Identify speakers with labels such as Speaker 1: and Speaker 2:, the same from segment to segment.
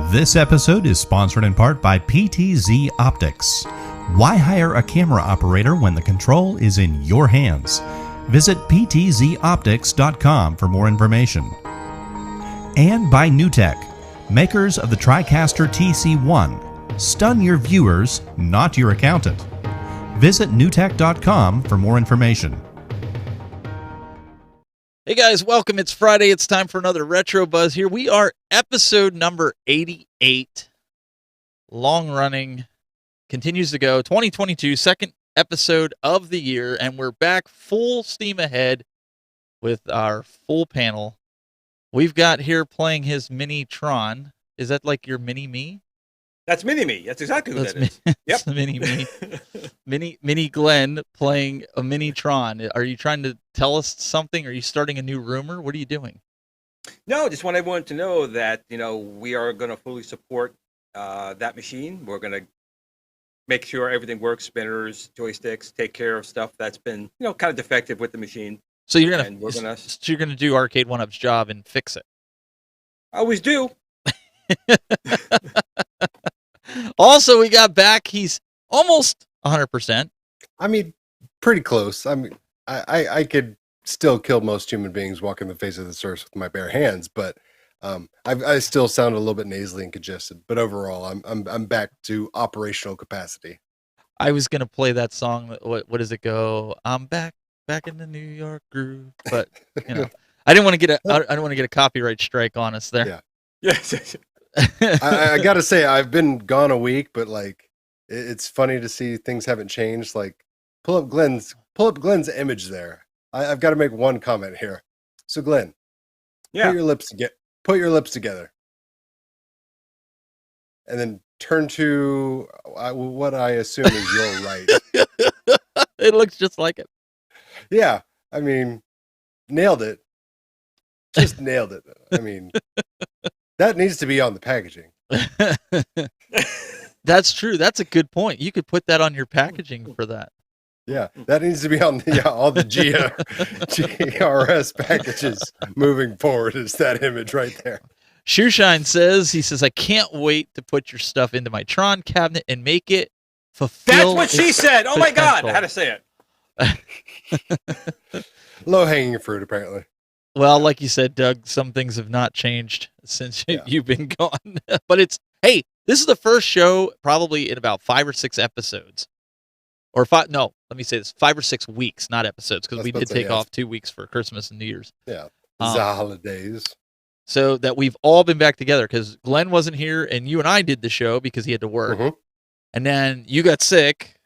Speaker 1: This episode is sponsored in part by PTZ Optics. Why hire a camera operator when the control is in your hands? Visit ptzoptics.com for more information. And by NewTek, makers of the TriCaster TC1. Stun your viewers, not your accountant. Visit newtek.com for more information.
Speaker 2: Hey guys, welcome. It's Friday. It's time for another Retro Buzz here. We are episode number 88. Long running. Continues to go. 2022, second episode of the year. And we're back full steam ahead with our full panel. We've got here playing his Mini Tron. Is that like your Mini Me?
Speaker 3: That's Mini Me. That's exactly what that is.
Speaker 2: Yep. Mini Me. Mini Glenn playing a Mini Tron. Are you trying to tell us something? Are you starting a new rumor? What are you doing?
Speaker 3: No, just want everyone to know that, we are going to fully support that machine. We're going to make sure everything works, spinners, joysticks, take care of stuff that's been, kind of defective with the machine.
Speaker 2: So you're gonna do Arcade 1-Up's job and fix it.
Speaker 3: I always do.
Speaker 2: Also, we got back. He's almost 100%.
Speaker 4: I mean, pretty close. I mean, I could still kill most human beings walking the face of the earth with my bare hands, but I still sound a little bit nasally and congested. But overall, I'm back to operational capacity.
Speaker 2: I was gonna play that song. What does it go? I'm back in the New York groove. But I didn't want to get a copyright strike on us there.
Speaker 4: Yeah.
Speaker 3: Yes.
Speaker 4: I gotta say, I've been gone a week, but like, it's funny to see things haven't changed. Like, pull up Glenn's image there. I've got to make one comment here. So, Glenn, put your lips together, and then turn to what I assume is your right.
Speaker 2: It looks just like it. Yeah,
Speaker 4: I mean, nailed it. Just nailed it. I mean. That needs to be on the packaging.
Speaker 2: That's true. That's a good point. You could put that on your packaging for that.
Speaker 4: Yeah, that needs to be on all the GRS packages moving forward. Is that image right there?
Speaker 2: Shoeshine says, I can't wait to put your stuff into my Tron cabinet and make it fulfill.
Speaker 3: That's what she said. Oh my God. I had to say
Speaker 4: it. Low hanging fruit, apparently.
Speaker 2: Well, like you said, Doug, some things have not changed since you've been gone. But this is the first show probably in about 5 or 6 episodes. Or 5 or 6 weeks, not episodes, because we did take off 2 weeks for Christmas and New Year's.
Speaker 4: Yeah, the holidays.
Speaker 2: So that we've all been back together, because Glenn wasn't here, and you and I did the show because he had to work. Mm-hmm. And then you got sick,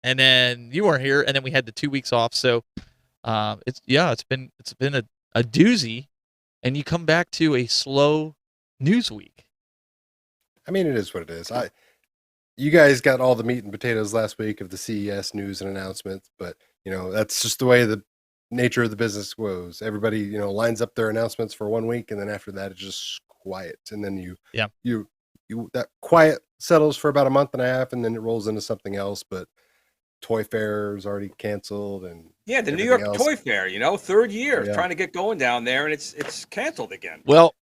Speaker 2: and then you weren't here, and then we had the 2 weeks off. So it's been a doozy, and you come back to a slow news week.
Speaker 4: I mean, it is what it is. You guys got all the meat and potatoes last week of the CES news and announcements, but that's just the way the nature of the business goes. Everybody lines up their announcements for 1 week, and then after that it's just quiet, and then you that quiet settles for about a month and a half, and then it rolls into something else. But Toy Fair is already canceled, and
Speaker 3: the New York Toy Fair, third year trying to get going down there, and it's canceled again.
Speaker 2: Well,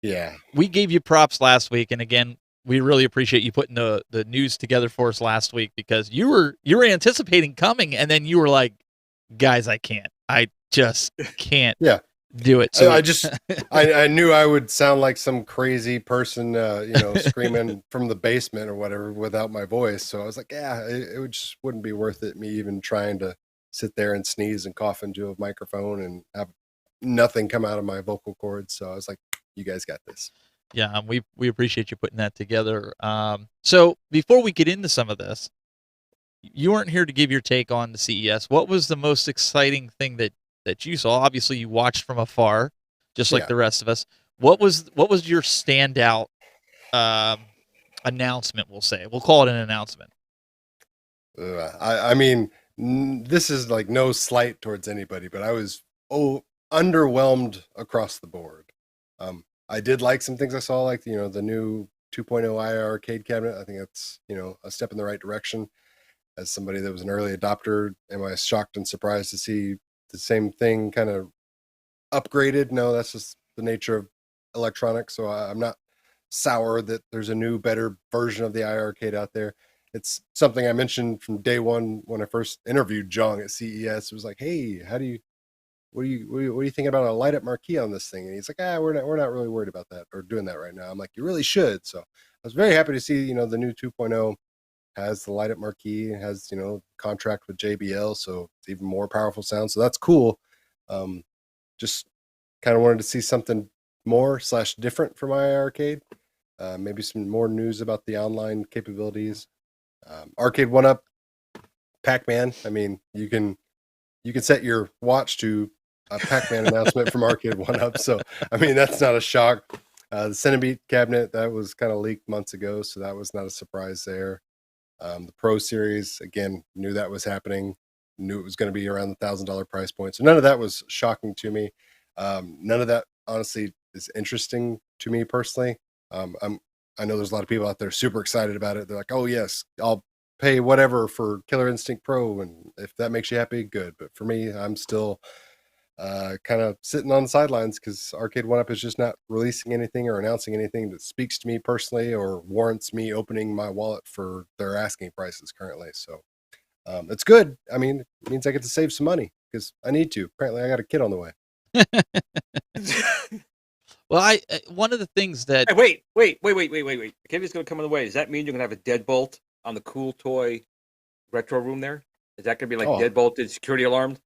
Speaker 2: we gave you props last week, and again, we really appreciate you putting the news together for us last week, because you were anticipating coming, and then you were like, guys, I just can't do it. So
Speaker 4: I knew I would sound like some crazy person, screaming from the basement or whatever without my voice. So I was like, it just wouldn't be worth it, me even trying to sit there and sneeze and cough into a microphone and have nothing come out of my vocal cords. So I was like, you guys got this.
Speaker 2: Yeah, we appreciate you putting that together. So before we get into some of this, you weren't here to give your take on the CES. What was the most exciting thing that you saw? Obviously, you watched from afar, just like the rest of us. What was your standout announcement? We'll call it an announcement.
Speaker 4: I mean, this is like no slight towards anybody, but I was underwhelmed across the board. I did like some things I saw, like the new 2.0 IR arcade cabinet. I think that's a step in the right direction. As somebody that was an early adopter, am I shocked and surprised to see the same thing kind of upgraded? No, that's just the nature of electronics. So I'm not sour that there's a new, better version of the iArcade out there. It's something I mentioned from day one when I first interviewed Jong at CES. It was like, hey, what do you think about a light up marquee on this thing? And he's like, we're not really worried about that or doing that right now. I'm like, you really should. So I was very happy to see, the new 2.0 has the light up marquee, has, contract with JBL. So it's even more powerful sound. So that's cool. Just kind of wanted to see something more / different from my arcade. Maybe some more news about the online capabilities. Arcade 1-Up, Pac-Man. I mean, you can set your watch to a Pac-Man announcement from Arcade 1-Up. So, I mean, that's not a shock. The Cinebeat cabinet, that was kind of leaked months ago, so that was not a surprise there. The Pro Series, again, knew that was happening, knew it was going to be around the $1,000 price point. So none of that was shocking to me. None of that, honestly, is interesting to me personally. I know there's a lot of people out there super excited about it. They're like, oh, yes, I'll pay whatever for Killer Instinct Pro, and if that makes you happy, good. But for me, I'm still kind of sitting on the sidelines because Arcade 1-Up is just not releasing anything or announcing anything that speaks to me personally or warrants me opening my wallet for their asking prices currently. So it's good. I mean, it means I get to save some money because I need to. Apparently, I got a kid on the way.
Speaker 2: Well, one of the things that
Speaker 3: Hey, wait. The kid is going to come on the way. Does that mean you're going to have a deadbolt on the Cool Toy retro room there? Is that going to be like deadbolted, security alarmed?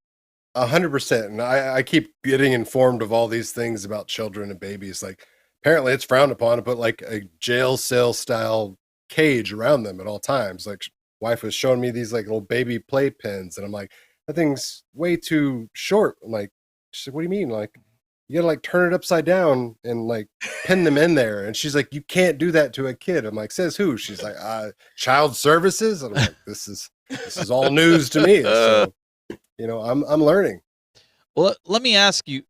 Speaker 4: 100%. And I keep getting informed of all these things about children and babies. Like, apparently it's frowned upon to put like a jail cell style cage around them at all times. Like, wife was showing me these like little baby playpens, and I'm like, that thing's way too short. I'm like, she's like, what do you mean? Like, you gotta like turn it upside down and like pin them in there. And she's like, you can't do that to a kid. I'm like, says who? She's like, child services. And I'm like, this is all news to me. So, I'm learning.
Speaker 2: Well, let me ask you,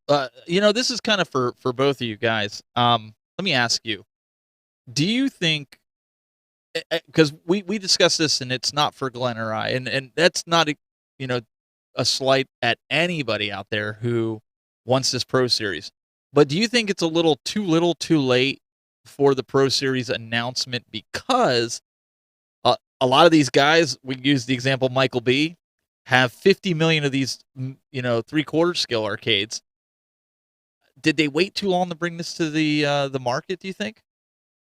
Speaker 2: this is kind of for both of you guys. Let me ask you, do you think, because we discussed this and it's not for Glenn or I, and that's not, a slight at anybody out there who wants this Pro Series, but do you think it's a little too late for the Pro Series announcement? Because a lot of these guys, we use the example Michael B, have 50 million of these, 3/4 scale arcades. Did they wait too long to bring this to the market, do you think?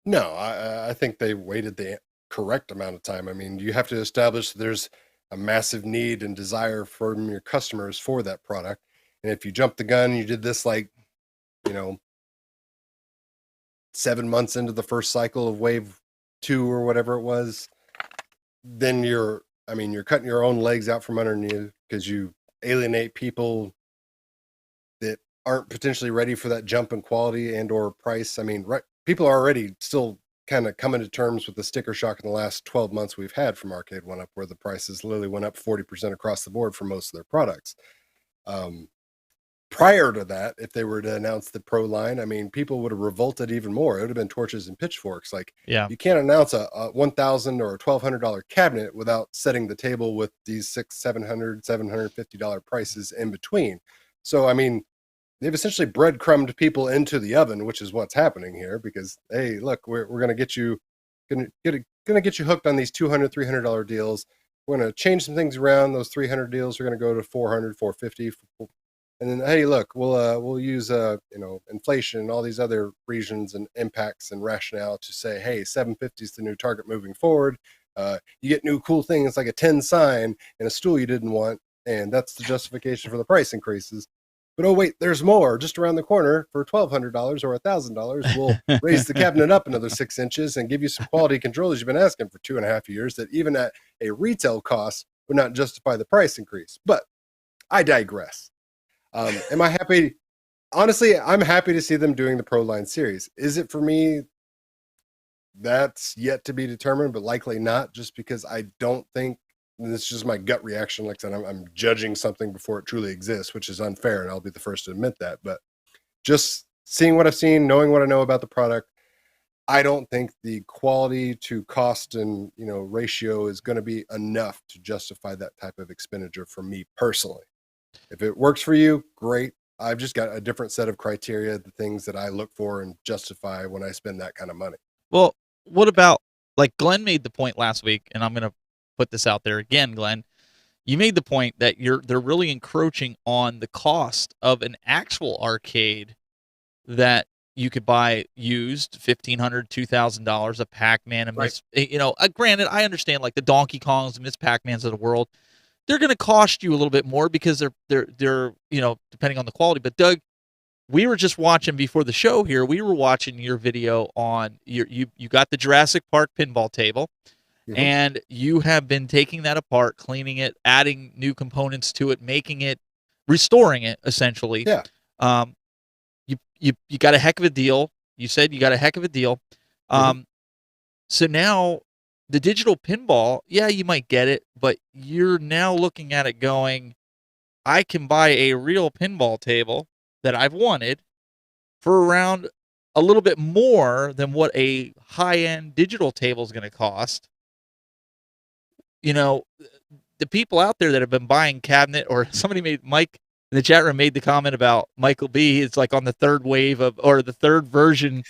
Speaker 4: No, I think they waited the correct amount of time. I mean, you have to establish there's a massive need and desire from your customers for that product. And if you jump the gun, you did this like, 7 months into the first cycle of wave 2 or whatever it was, then you're cutting your own legs out from under you because you alienate people that aren't potentially ready for that jump in quality and or price. I mean, people are already still kind of coming to terms with the sticker shock in the last 12 months we've had from Arcade 1-Up, where the prices literally went up 40% across the board for most of their products. Prior to that, if they were to announce the Pro line, I mean, people would have revolted even more. It would have been torches and pitchforks. Like, you can't announce a $1,000 or a $1,200 cabinet without setting the table with these $600, $700, $750 prices in between. So, I mean, they've essentially breadcrumbed people into the oven, which is what's happening here. Because, hey, look, we're going to get you, going to get you hooked on these $200, $300 deals. We're going to change some things around. Those 300 deals are going to go to 400, 450. And then, hey, look, we'll use inflation and all these other reasons and impacts and rationale to say, hey, 750 is the new target moving forward. You get new cool things like a 10 sign and a stool you didn't want, and that's the justification for the price increases. But oh wait, there's more just around the corner for $1,200 or $1,000. We'll raise the cabinet up another 6 inches and give you some quality controllers you've been asking for 2.5 years that even at a retail cost would not justify the price increase. But I digress. Am I happy? Honestly, I'm happy to see them doing the Pro Line series. Is it for me? That's yet to be determined, but likely not, just because I don't think, and this is just my gut reaction. Like I said, I'm judging something before it truly exists, which is unfair, and I'll be the first to admit that. But just seeing what I've seen, knowing what I know about the product, I don't think the quality to cost and ratio is going to be enough to justify that type of expenditure for me personally. If it works for you, great. I've just got a different set of criteria, the things that I look for and justify when I spend that kind of money.
Speaker 2: Well, what about, like, Glenn made the point last week, and I'm going to put this out there again, Glenn. You made the point that they're really encroaching on the cost of an actual arcade that you could buy used, $1,500, $2,000, a Pac-Man, and
Speaker 3: Right.
Speaker 2: granted, I understand, like, the Donkey Kongs and Miss Pac-Mans of the world, they're going to cost you a little bit more because they're depending on the quality. But Doug, we were just watching before the show here. We were watching your video on you got the Jurassic Park pinball table,
Speaker 4: Mhm.
Speaker 2: and you have been taking that apart, cleaning it, adding new components to it, making it, restoring it essentially.
Speaker 4: Yeah.
Speaker 2: You got a heck of a deal. You said you got a heck of a deal. So now the digital pinball, yeah, you might get it, but you're now looking at it going, I can buy a real pinball table that I've wanted for around a little bit more than what a high-end digital table is going to cost. The people out there that have been buying cabinet, or Mike in the chat room made the comment about Michael B. It's like on the third wave or the third version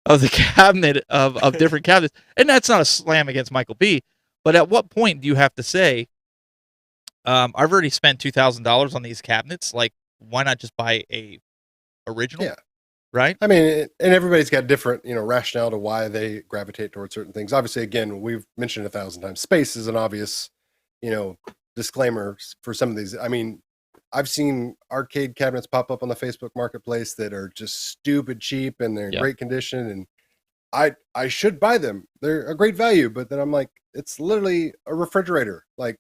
Speaker 2: of the cabinet of different cabinets. And that's not a slam against Michael B. But at what point do you have to say, I've already spent $2,000 on these cabinets. Like, why not just buy a original?
Speaker 4: Yeah.
Speaker 2: Right?
Speaker 4: I mean, and everybody's got different, rationale to why they gravitate towards certain things. Obviously, again, we've mentioned 1,000 times, space is an obvious, disclaimer for some of these. I mean, I've seen arcade cabinets pop up on the Facebook Marketplace that are just stupid cheap and they're in great condition, and I should buy them. They're a great value, but then I'm like, it's literally a refrigerator. Like,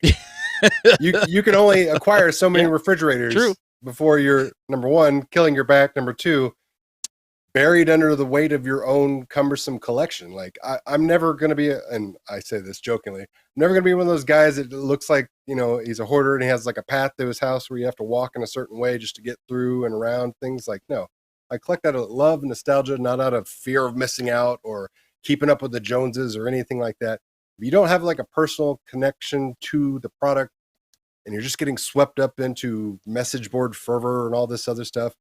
Speaker 4: you can only acquire so many refrigerators before you're, number one, killing your back, number two, buried under the weight of your own cumbersome collection. Like, I'm never going to be, and I say this jokingly, I'm never going to be one of those guys that looks like, he's a hoarder and he has like a path to his house where you have to walk in a certain way just to get through and around things. Like, no, I collect out of love and nostalgia, not out of fear of missing out or keeping up with the Joneses or anything like that. If you don't have like a personal connection to the product and you're just getting swept up into message board fervor and all this other stuff,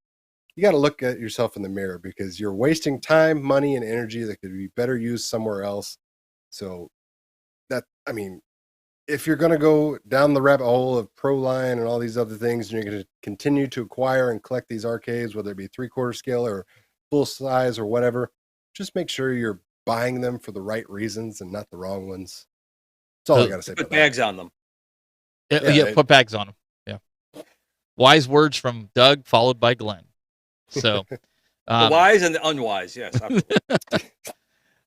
Speaker 4: you got to look at yourself in the mirror, because you're wasting time, money, and energy that could be better used somewhere else. So if you're going to go down the rabbit hole of Proline and all these other things, and you're going to continue to acquire and collect these arcades, whether it be 3/4 scale or full size or whatever, just make sure you're buying them for the right reasons and not the wrong ones. That's all I got to say about
Speaker 3: Put bags on them.
Speaker 2: Put bags on them. Yeah. Wise words from Doug, followed by Glenn. So,
Speaker 3: the wise and the unwise, yes.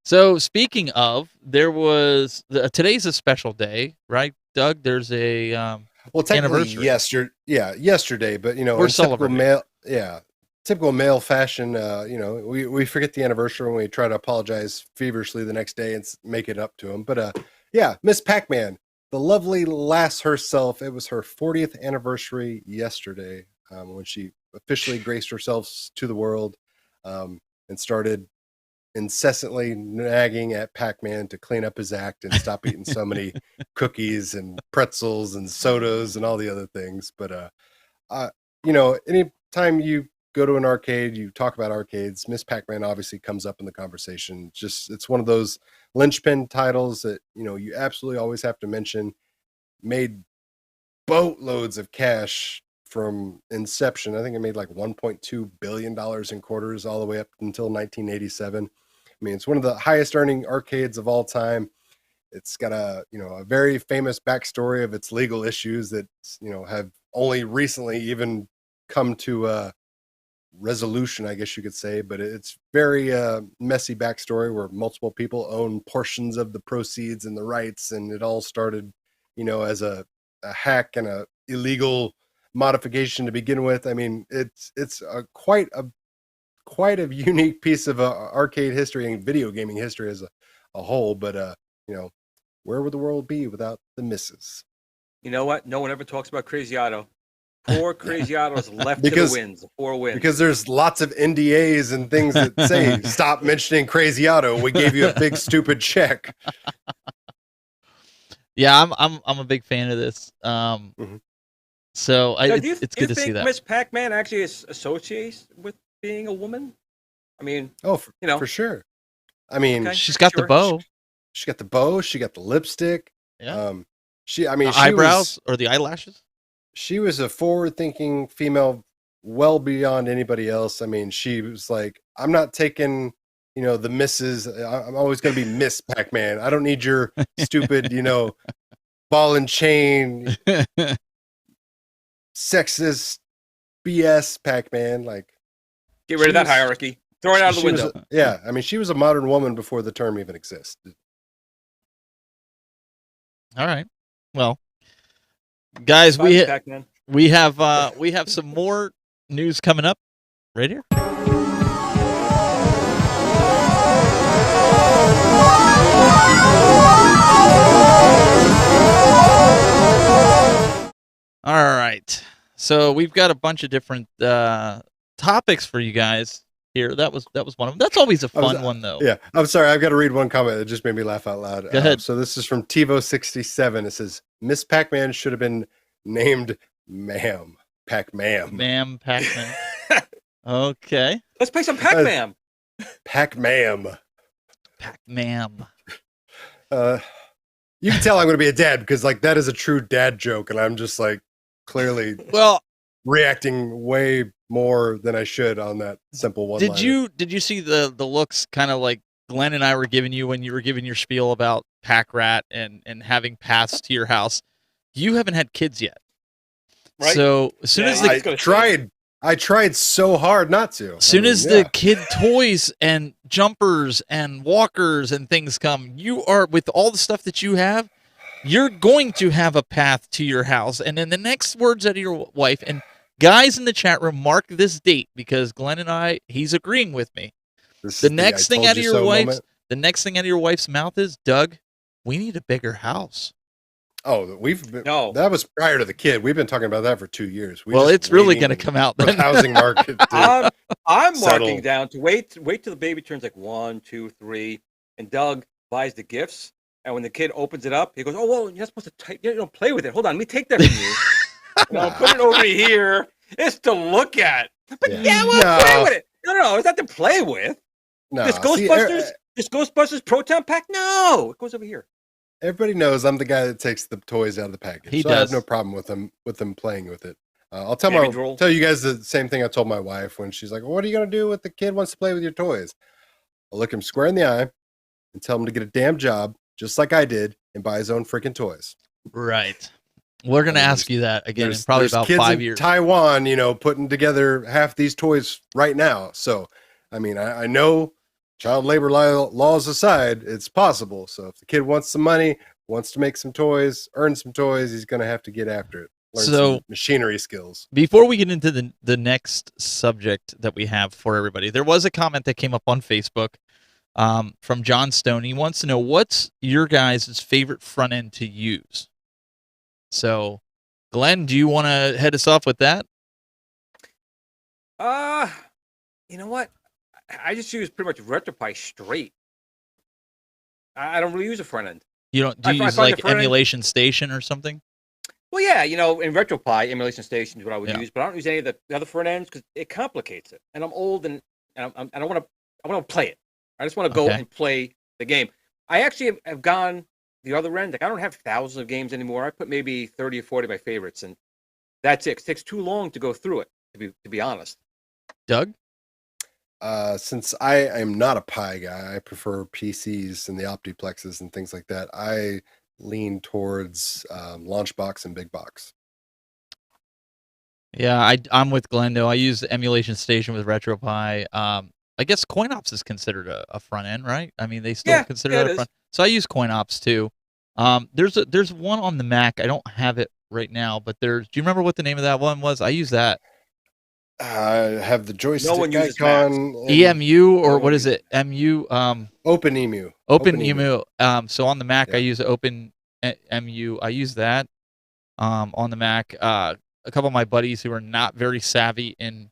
Speaker 2: So speaking of, there was today's a special day, right, Doug? There's a
Speaker 4: well, technically
Speaker 2: anniversary.
Speaker 4: yesterday, but
Speaker 2: we're celebrating.
Speaker 4: Typical male fashion. We forget the anniversary and we try to apologize feverishly the next day and make it up to him. But Miss Pac-Man, the lovely lass herself. It was her 40th anniversary yesterday, when she officially graced herself to the world, and started incessantly nagging at Pac-Man to clean up his act and stop eating so many cookies and pretzels and sodas and all the other things. But anytime you go to an arcade, you talk about arcades, Miss Pac-Man obviously comes up in the conversation. It's one of those linchpin titles that you absolutely always have to mention. Made boatloads of cash from inception. I think it made like $1.2 billion in quarters all the way up until 1987. I mean, it's one of the highest earning arcades of all time. It's got a very famous backstory of its legal issues that have only recently even come to resolution, I guess you could say. But it's very messy backstory where multiple people own portions of the proceeds and the rights, and it all started as a hack and a illegal modification to begin with. I mean, it's quite a unique piece of arcade history and video gaming history as a whole. But where would the world be without the misses?
Speaker 3: You know what? No one ever talks about Crazy Otto. Poor Crazy Otto's left to the wins. 4 wins. Because
Speaker 4: there's lots of NDAs and things that say stop mentioning Crazy Otto. We gave you a big stupid check.
Speaker 2: Yeah, I'm a big fan of this. So
Speaker 3: Now, do you
Speaker 2: it's good to see
Speaker 3: think
Speaker 2: that.
Speaker 3: Miss Pac-Man actually is associates with being a woman? I mean,
Speaker 4: Oh,
Speaker 3: you know,
Speaker 4: for sure. I mean,
Speaker 3: okay,
Speaker 2: She's got the
Speaker 3: sure.
Speaker 2: bow,
Speaker 4: she got the bow, she got the lipstick.
Speaker 2: yeah,
Speaker 4: I mean,
Speaker 2: the eyebrows or the eyelashes.
Speaker 4: she was a forward-thinking female, well beyond anybody else. I mean, she was like, I'm not taking, the misses. I'm always going to be Miss Pac-Man. I don't need your stupid, ball and chain, sexist BS Pac-Man. Like,
Speaker 3: Get rid
Speaker 4: she
Speaker 3: of that
Speaker 4: was-
Speaker 3: hierarchy. Throw it out of the
Speaker 4: she was
Speaker 3: window.
Speaker 4: yeah, I mean, she was a modern woman before the term even existed.
Speaker 2: All right. Well, guys,
Speaker 3: Bye, Miss Pac-Man.
Speaker 2: we have some more news coming up right here. All right. So we've got a bunch of different topics for you guys here. That was one of them. That's always a fun one, though.
Speaker 4: Yeah, I'm sorry. I've got to read one comment that just made me laugh out loud.
Speaker 2: Go ahead.
Speaker 4: So this is from TiVo67. It says, Miss Pac-Man should have been named Ma'am. Pac-Man.
Speaker 2: Ma'am Pac-Man. Okay.
Speaker 3: Let's play some Pac-Man.
Speaker 4: Pac-Man.
Speaker 2: Pac-Man.
Speaker 4: You can tell I'm going to be a dad because, like, that is a true dad joke, and I'm just like clearly
Speaker 2: Well,
Speaker 4: reacting way more than I should on that simple one.
Speaker 2: did you see the looks kind of like Glenn and I were giving you when you were giving your spiel about Pac Rat and having paths to your house? You haven't had kids yet,
Speaker 3: Right?
Speaker 2: so as soon as the
Speaker 4: I tried so hard not to.
Speaker 2: As soon as the kid toys and jumpers and walkers and things come, you are, with all the stuff that you have, you're going to have a path to your house. And then the next words out of your wife, and guys in the chat room, mark this date because Glenn and I, he's agreeing with me. The next thing out of your wife's mouth is, Doug, we need a bigger house.
Speaker 4: Oh, that was prior to the kid. We've been talking about that for 2 years.
Speaker 2: Well, it's really going to come out
Speaker 4: the
Speaker 2: then.
Speaker 4: housing market.
Speaker 3: I'm
Speaker 4: settle.
Speaker 3: marking down to wait till the baby turns like 1, 2, 3, and Doug buys the gifts. And when the kid opens it up, he goes, "Oh, well, you're not supposed to play with it. Hold on, let me take that from you. Put it over here. It's to look at. But yeah, well, play with it. No, it's not to play with.
Speaker 4: No,
Speaker 3: This Ghostbusters Proton Pack. No, it goes over here.
Speaker 4: Everybody knows I'm the guy that takes the toys out of the package.
Speaker 2: He
Speaker 4: so
Speaker 2: does.
Speaker 4: I have no problem with them playing with it. I'll tell you guys the same thing I told my wife when she's like, "What are you gonna do with the kid wants to play with your toys?" I'll look him square in the eye and tell him to get a damn job, just like I did, and buy his own freaking toys.
Speaker 2: Right. We're going to ask you that again in probably about
Speaker 4: kids
Speaker 2: 5
Speaker 4: in
Speaker 2: years.
Speaker 4: Taiwan, putting together half these toys right now. So, I mean, I know child labor laws aside, it's possible. So if the kid wants some money, wants to make some toys, earn some toys, he's going to have to get after it. Learn some machinery skills.
Speaker 2: Before we get into the next subject that we have for everybody, there was a comment that came up on Facebook from John Stone. He wants to know, what's your guys' favorite front end to use? So, Glenn, do you want to head us off with that?
Speaker 3: You know what? I just use pretty much RetroPie straight. I don't really use a front end.
Speaker 2: You don't? Do you use like Emulation Station or something?
Speaker 3: Well, yeah, in RetroPie, Emulation Station is what I would use, but I don't use any of the other front ends because it complicates it. And I'm old and I don't want to. I want to play it. I just want to go and play the game. I actually have gone the other end. Like, I don't have thousands of games anymore. I put maybe 30 or 40 of my favorites, and that's it. It takes too long to go through it, to be honest.
Speaker 2: Doug?
Speaker 4: Since I am not a Pi guy, I prefer PCs and the Optiplexes and things like that. I lean towards Launchbox and Big Box.
Speaker 2: Yeah, I'm with Glendo. I use Emulation Station with RetroPie. I guess CoinOps is considered a front end, right? I mean, they still consider that a front. So I use CoinOps too. There's one on the Mac. I don't have it right now, but do you remember what the name of that one was? I use that.
Speaker 4: I have the joystick
Speaker 3: icon.
Speaker 2: EMU, or what is it? MU.
Speaker 4: OpenEMU.
Speaker 2: OpenEMU. So on the Mac, I use OpenEMU. I use that on the Mac. A couple of my buddies who are not very savvy in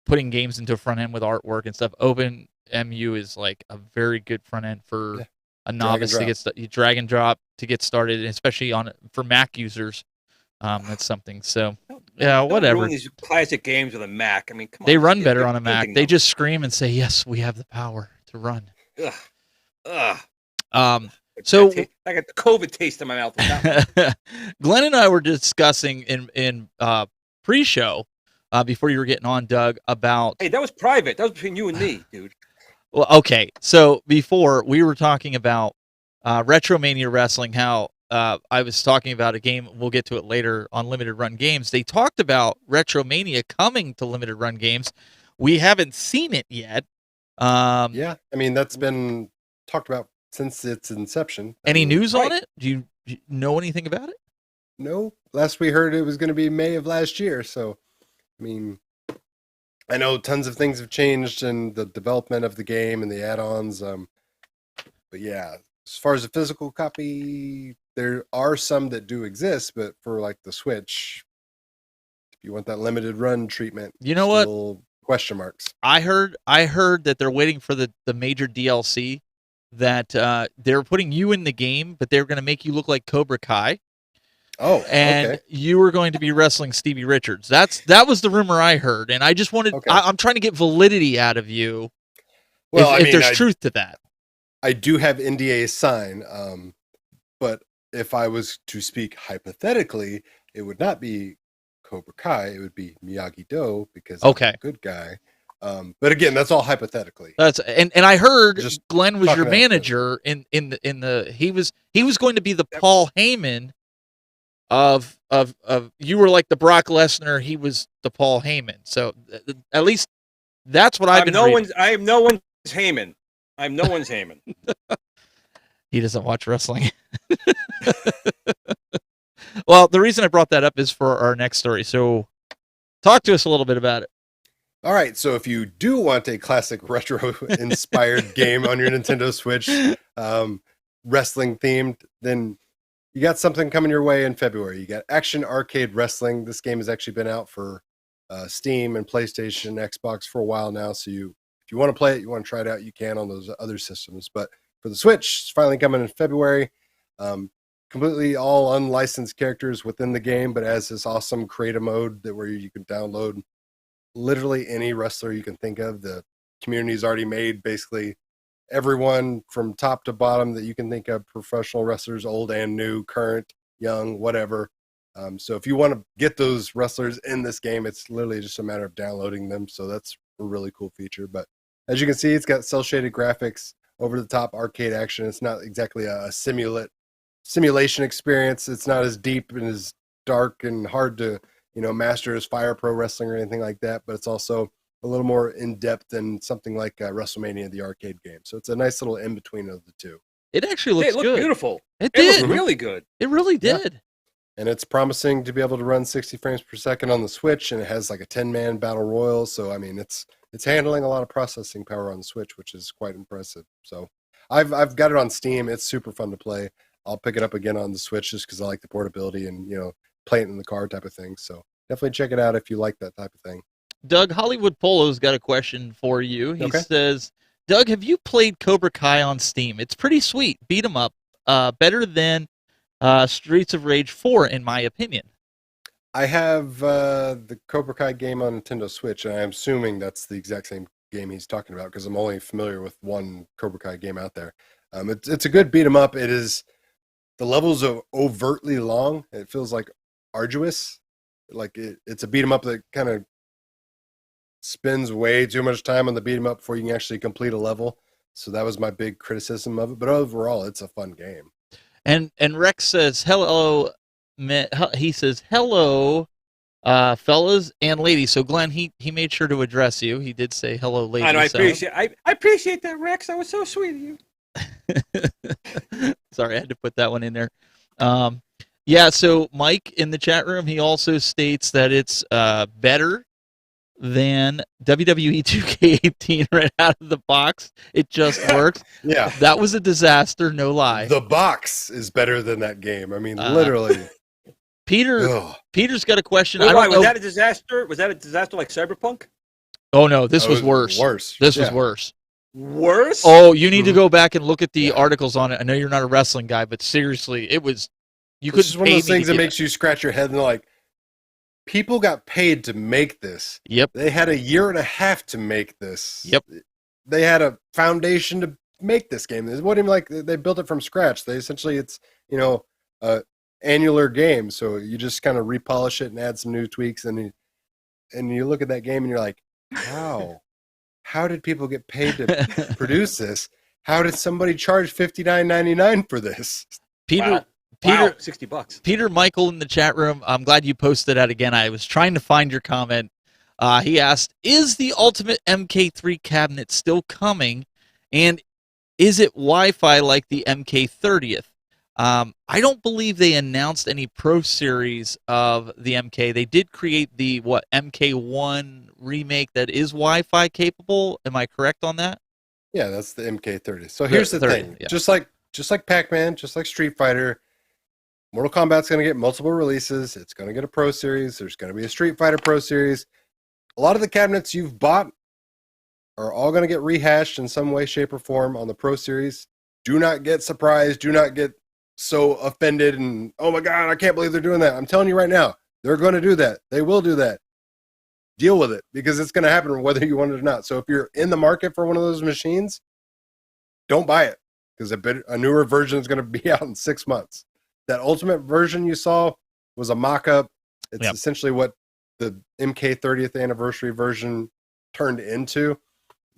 Speaker 2: putting games into a front end with artwork and stuff, OpenEMU is like a very good front end for a novice to get drag and drop to get started, especially for Mac users. That's something. So Yeah,
Speaker 3: Don't
Speaker 2: whatever.
Speaker 3: ruin these classic games with a Mac. I mean, come on.
Speaker 2: They
Speaker 3: let's
Speaker 2: run
Speaker 3: get
Speaker 2: better
Speaker 3: good
Speaker 2: on a Mac.
Speaker 3: thinking
Speaker 2: They
Speaker 3: them.
Speaker 2: just scream and say, "Yes, we have the power to run."
Speaker 3: Ugh. Ugh.
Speaker 2: So
Speaker 3: I got the COVID taste in my mouth. With that one.
Speaker 2: Glenn and I were discussing in pre-show before you were getting on, Doug, about.
Speaker 3: Hey, that was private. That was between you and me, dude.
Speaker 2: Well, okay. So before we were talking about Retromania Wrestling, how I was talking about a game. We'll get to it later on Limited Run Games. They talked about Retromania coming to Limited Run Games. We haven't seen it yet.
Speaker 4: Yeah, I mean that's been talked about since its inception.
Speaker 2: Any news on
Speaker 3: right.
Speaker 2: it? Do you know anything about it?
Speaker 4: No, last we heard it was going to be May of last year. So, I mean, I know tons of things have changed in the development of the game and the add-ons. But yeah, as far as a physical copy, there are some that do exist, but for like the Switch, if you want that limited run treatment,
Speaker 2: You know what?
Speaker 4: still question marks.
Speaker 2: I heard that they're waiting for the major DLC, that they're putting you in the game, but they're going to make you look like Cobra Kai,
Speaker 4: Oh,
Speaker 2: and
Speaker 4: okay.
Speaker 2: you were going to be wrestling Stevie Richards. That was the rumor I heard, and I just wanted.
Speaker 4: Okay.
Speaker 2: I'm trying to get validity out of you.
Speaker 4: Well,
Speaker 2: if there's truth to that.
Speaker 4: I do have NDA sign, but if I was to speak hypothetically, it would not be Cobra Kai. It would be Miyagi-Do because
Speaker 2: Okay.
Speaker 4: I'm a good guy. But again, that's all hypothetically.
Speaker 2: That's and I heard
Speaker 4: Just
Speaker 2: Glenn was your
Speaker 4: talking out
Speaker 2: manager in the he was going to be the Paul Heyman of you were like the Brock Lesnar, he was the Paul Heyman. So at least that's what I've been reading.
Speaker 3: I am no one's Heyman. I'm no one's Heyman.
Speaker 2: He doesn't watch wrestling. Well, the reason I brought that up is for our next story. So talk to us a little bit about it.
Speaker 4: All right, so if you do want a classic retro-inspired game on your Nintendo Switch, wrestling themed, then you got something coming your way in February. You got Action Arcade Wrestling. This game has actually been out for Steam and PlayStation, Xbox for a while now. So if you want to play it, you want to try it out, you can on those other systems. But for the Switch, it's finally coming in February. Completely all unlicensed characters within the game, but as this awesome creative mode where you can download literally any wrestler you can think of. The community's already made basically everyone from top to bottom that you can think of, professional wrestlers, old and new, current, young, whatever. So if you want to get those wrestlers in this game, it's literally just a matter of downloading them. So that's a really cool feature. But as you can see, it's got cel-shaded graphics, over-the-top arcade action. It's not exactly a simulation experience. It's not as deep and as dark and hard to master as Fire Pro Wrestling or anything like that, but it's also a little more in-depth than something like WrestleMania, the arcade game. So it's a nice little in-between of the two.
Speaker 2: It actually looks
Speaker 3: It looked
Speaker 2: good.
Speaker 3: beautiful.
Speaker 2: It
Speaker 3: It looked
Speaker 2: did.
Speaker 3: really good.
Speaker 2: It really
Speaker 4: Yeah.
Speaker 2: did.
Speaker 4: And it's promising to be able to run 60 frames per second on the Switch, and it has like a 10-man battle royal. So, I mean, it's handling a lot of processing power on the Switch, which is quite impressive. So I've got it on Steam. It's super fun to play. I'll pick it up again on the Switch just because I like the portability and, play it in the car type of thing. So definitely check it out if you like that type of thing.
Speaker 2: Doug, Hollywood Polo's got a question for you. He
Speaker 4: Okay.
Speaker 2: says, Doug, have you played Cobra Kai on Steam? It's pretty sweet. Beat 'em up. Better than Streets of Rage 4, in my opinion.
Speaker 4: I have the Cobra Kai game on Nintendo Switch, and I'm assuming that's the exact same game he's talking about because I'm only familiar with one Cobra Kai game out there. It's a good beat 'em up. It is, the levels are overtly long. It feels like arduous. Like it's a beat 'em up that kind of spends way too much time on the beat 'em up before you can actually complete a level. So that was my big criticism of it. But overall, it's a fun game.
Speaker 2: And Rex says, hello. He says, hello, fellas and ladies. So, Glenn, he made sure to address you. He did say hello, ladies.
Speaker 3: I know,
Speaker 2: so-
Speaker 3: I appreciate that, Rex. That was so sweet of you.
Speaker 2: Sorry, I had to put that one in there. Yeah, so Mike in the chat room, he also states that it's better than WWE 2K18 right out of the box. It just works.
Speaker 4: Yeah.
Speaker 2: That was a disaster, no lie.
Speaker 4: The box is better than that game. I mean, literally.
Speaker 2: Peter's got a question.
Speaker 3: Wait,
Speaker 2: I
Speaker 3: why,
Speaker 2: don't know.
Speaker 3: was that a disaster? Was that a disaster like Cyberpunk?
Speaker 2: Oh no, this
Speaker 4: That
Speaker 2: was worse.
Speaker 4: Worse.
Speaker 2: This was
Speaker 4: Yeah.
Speaker 2: worse.
Speaker 3: Worse?
Speaker 2: Oh, you need to go back and look at the
Speaker 4: Yeah.
Speaker 2: articles on it. I know you're not a wrestling guy, but seriously, it was. You
Speaker 4: It's just
Speaker 2: couldn't
Speaker 4: one
Speaker 2: pay
Speaker 4: of those
Speaker 2: me
Speaker 4: things
Speaker 2: to
Speaker 4: that
Speaker 2: get
Speaker 4: makes you scratch your head and like, People got paid to make this.
Speaker 2: Yep.
Speaker 4: They had a year and a half to make this.
Speaker 2: Yep.
Speaker 4: They had a foundation to make this game. It wasn't even like they built it from scratch. They essentially, it's, a annular game. So you just kind of repolish it and add some new tweaks. And you look at that game and you're like, how did people get paid to produce this? How did somebody charge $59.99 for this?
Speaker 2: Peter,
Speaker 3: $60.
Speaker 2: Peter Michael in the chat room, I'm glad you posted that again. I was trying to find your comment. He asked, is the Ultimate MK3 cabinet still coming? And is it Wi-Fi like the MK30th? I don't believe they announced any Pro Series of the MK. They did create the, MK1 remake that is Wi-Fi capable. Am I correct on that?
Speaker 4: Yeah, that's the MK30. So here's the thing. Yeah. Just like Pac-Man, just like Street Fighter, Mortal Kombat's going to get multiple releases. It's going to get a Pro Series. There's going to be a Street Fighter Pro Series. A lot of the cabinets you've bought are all going to get rehashed in some way, shape, or form on the Pro Series. Do not get surprised. Do not get so offended and, oh my God, I can't believe they're doing that. I'm telling you right now, they're going to do that. They will do that. Deal with it, because it's going to happen whether you want it or not. So if you're in the market for one of those machines, don't buy it, because a newer version is going to be out in 6 months. That Ultimate version you saw was a mock-up. It's essentially what the MK 30th anniversary version turned into.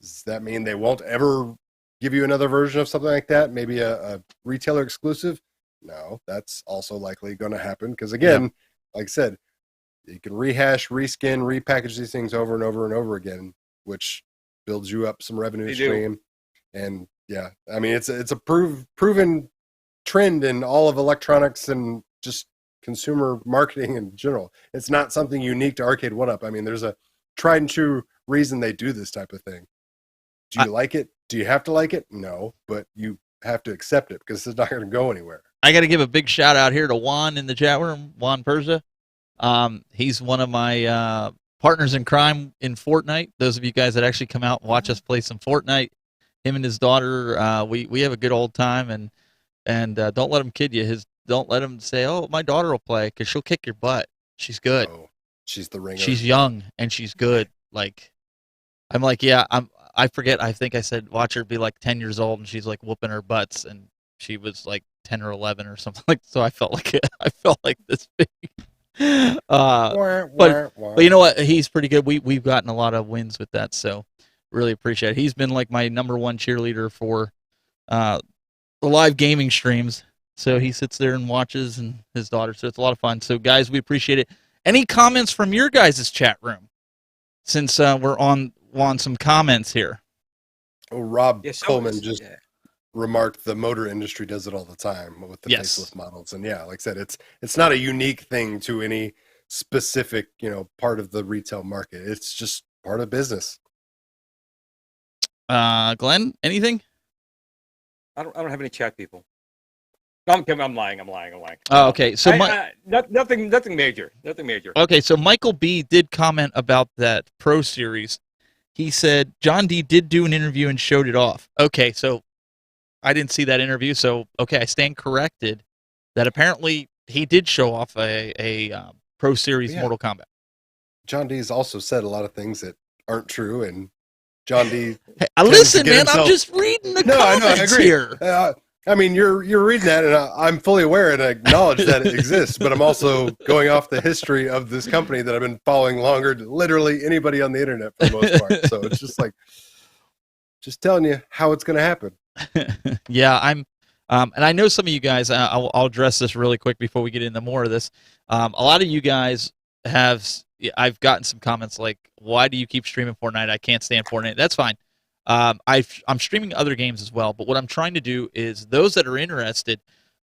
Speaker 4: Does that mean they won't ever give you another version of something like that? Maybe a retailer exclusive? No, that's also likely going to happen, because again, like I said, you can rehash, reskin, repackage these things over and over and over again, which builds you up some revenue stream. And yeah, I mean, it's a proven trend in all of electronics and just consumer marketing in general. It's not something unique to Arcade 1-Up. I mean, there's a tried and true reason they do this type of thing. Do you like it? Do you have to like it? No, but you have to accept it, because it's not going to go anywhere.
Speaker 2: I got to give a big shout out here to Juan in the chat room, Juan Persia. He's one of my partners in crime in Fortnite. Those of you guys that actually come out and watch us play some Fortnite, him and his daughter, we have a good old time, and don't let him kid you. Don't let him say, "Oh, my daughter will play," because she'll kick your butt. She's good.
Speaker 4: Oh, she's the ringer.
Speaker 2: She's young and she's good. Like, I'm like, yeah, I forget. I think I said watch her be like 10 years old, and she's like whooping her butts, and she was like 10 or 11 or something like. So I felt like this big. But you know what? He's pretty good. We've gotten a lot of wins with that, so really appreciate it. He's been like my #1 cheerleader for the live gaming streams. So he sits there and watches, and his daughter. So it's a lot of fun. So guys, we appreciate it. Any comments from your guys' chat room? Since we're on some comments here.
Speaker 4: Oh, Rob Coleman just remarked the motor industry does it all the time with the facelift models. And yeah, like I said, it's not a unique thing to any specific, part of the retail market. It's just part of business.
Speaker 2: Glenn, anything?
Speaker 3: I don't have any chat people. No, I'm lying.
Speaker 2: Oh, okay. So
Speaker 3: nothing major. Nothing major.
Speaker 2: Okay, so Michael B did comment about that Pro Series. He said John D did do an interview and showed it off. Okay, so I didn't see that interview. So okay, I stand corrected. That apparently he did show off a Pro Series Mortal Kombat.
Speaker 4: John D's also said a lot of things that aren't true, and John D.
Speaker 2: Hey, listen, man, I'm just reading the comments here.
Speaker 4: I mean, you're reading that, and I'm fully aware and I acknowledge that it exists, but I'm also going off the history of this company that I've been following longer than literally anybody on the internet for the most part. So it's just like, just telling you how it's going to happen.
Speaker 2: Yeah, and I know some of you guys, I'll address this really quick before we get into more of this. A lot of you guys I've gotten some comments like, why do you keep streaming Fortnite? I can't stand Fortnite. That's fine. I'm streaming other games as well, but what I'm trying to do is those that are interested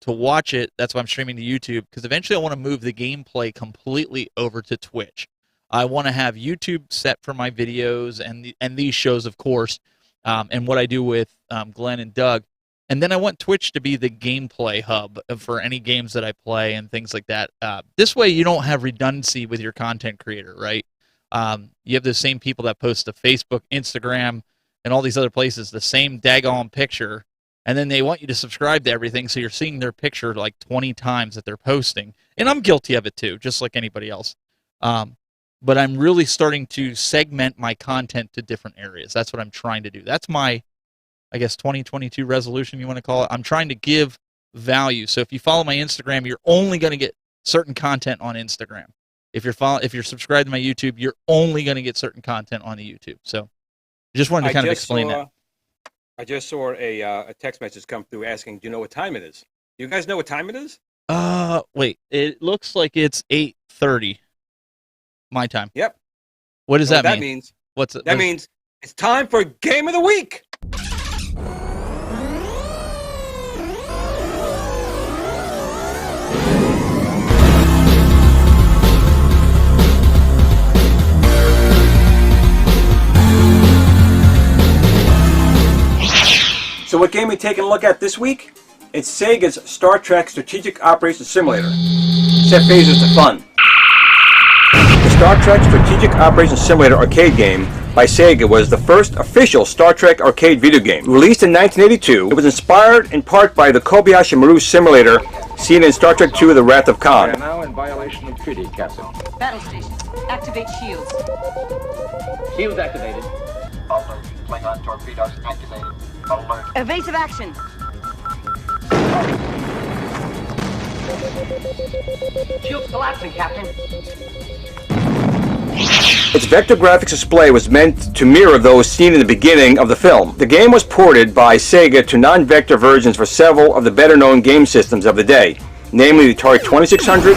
Speaker 2: to watch it, that's why I'm streaming to YouTube, because eventually I want to move the gameplay completely over to Twitch. I want to have YouTube set for my videos and these shows, of course, and what I do with Glenn and Doug. And then I want Twitch to be the gameplay hub for any games that I play and things like that. This way you don't have redundancy with your content creator, right? You have the same people that post to Facebook, Instagram, and all these other places, the same daggone picture, and then they want you to subscribe to everything, so you're seeing their picture like 20 times that they're posting. And I'm guilty of it too, just like anybody else. But I'm really starting to segment my content to different areas. That's what I'm trying to do. That's my, I guess, 2022 resolution, you want to call it. I'm trying to give value. So if you follow my Instagram, you're only going to get certain content on Instagram. If you're subscribed to my YouTube, you're only going to get certain content on the YouTube. So I just wanted to kind of explain that.
Speaker 3: I just saw a text message come through asking, do you know what time it is? Do you guys know what time it is?
Speaker 2: Wait. It looks like it's 8:30 my time.
Speaker 3: Yep.
Speaker 2: What does that mean?
Speaker 3: That means
Speaker 2: What's it?
Speaker 3: That means it's time for Game of the Week. So what game are we taking a look at this week? It's Sega's Star Trek Strategic Operations Simulator. Set phases to fun. The Star Trek Strategic Operations Simulator arcade game by Sega was the first official Star Trek arcade video game. Released in 1982, it was inspired in part by the Kobayashi Maru simulator seen in Star Trek II: The Wrath of Khan.
Speaker 5: We are now in violation of treaty, Captain.
Speaker 6: Battle station. Activate shields.
Speaker 5: Shields activated.
Speaker 7: Alert. Klingon torpedoes activated. Alert.
Speaker 6: Evasive action.
Speaker 5: Shields collapsing, Captain.
Speaker 3: Its vector graphics display was meant to mirror those seen in the beginning of the film. The game was ported by Sega to non-vector versions for several of the better-known game systems of the day, namely the Atari 2600,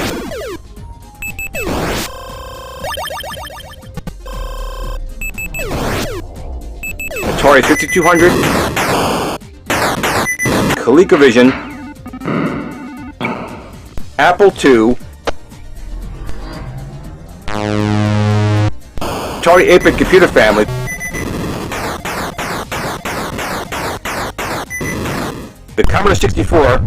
Speaker 3: Atari 5200, ColecoVision, Apple II, Atari 8-bit computer family, the Commodore 64,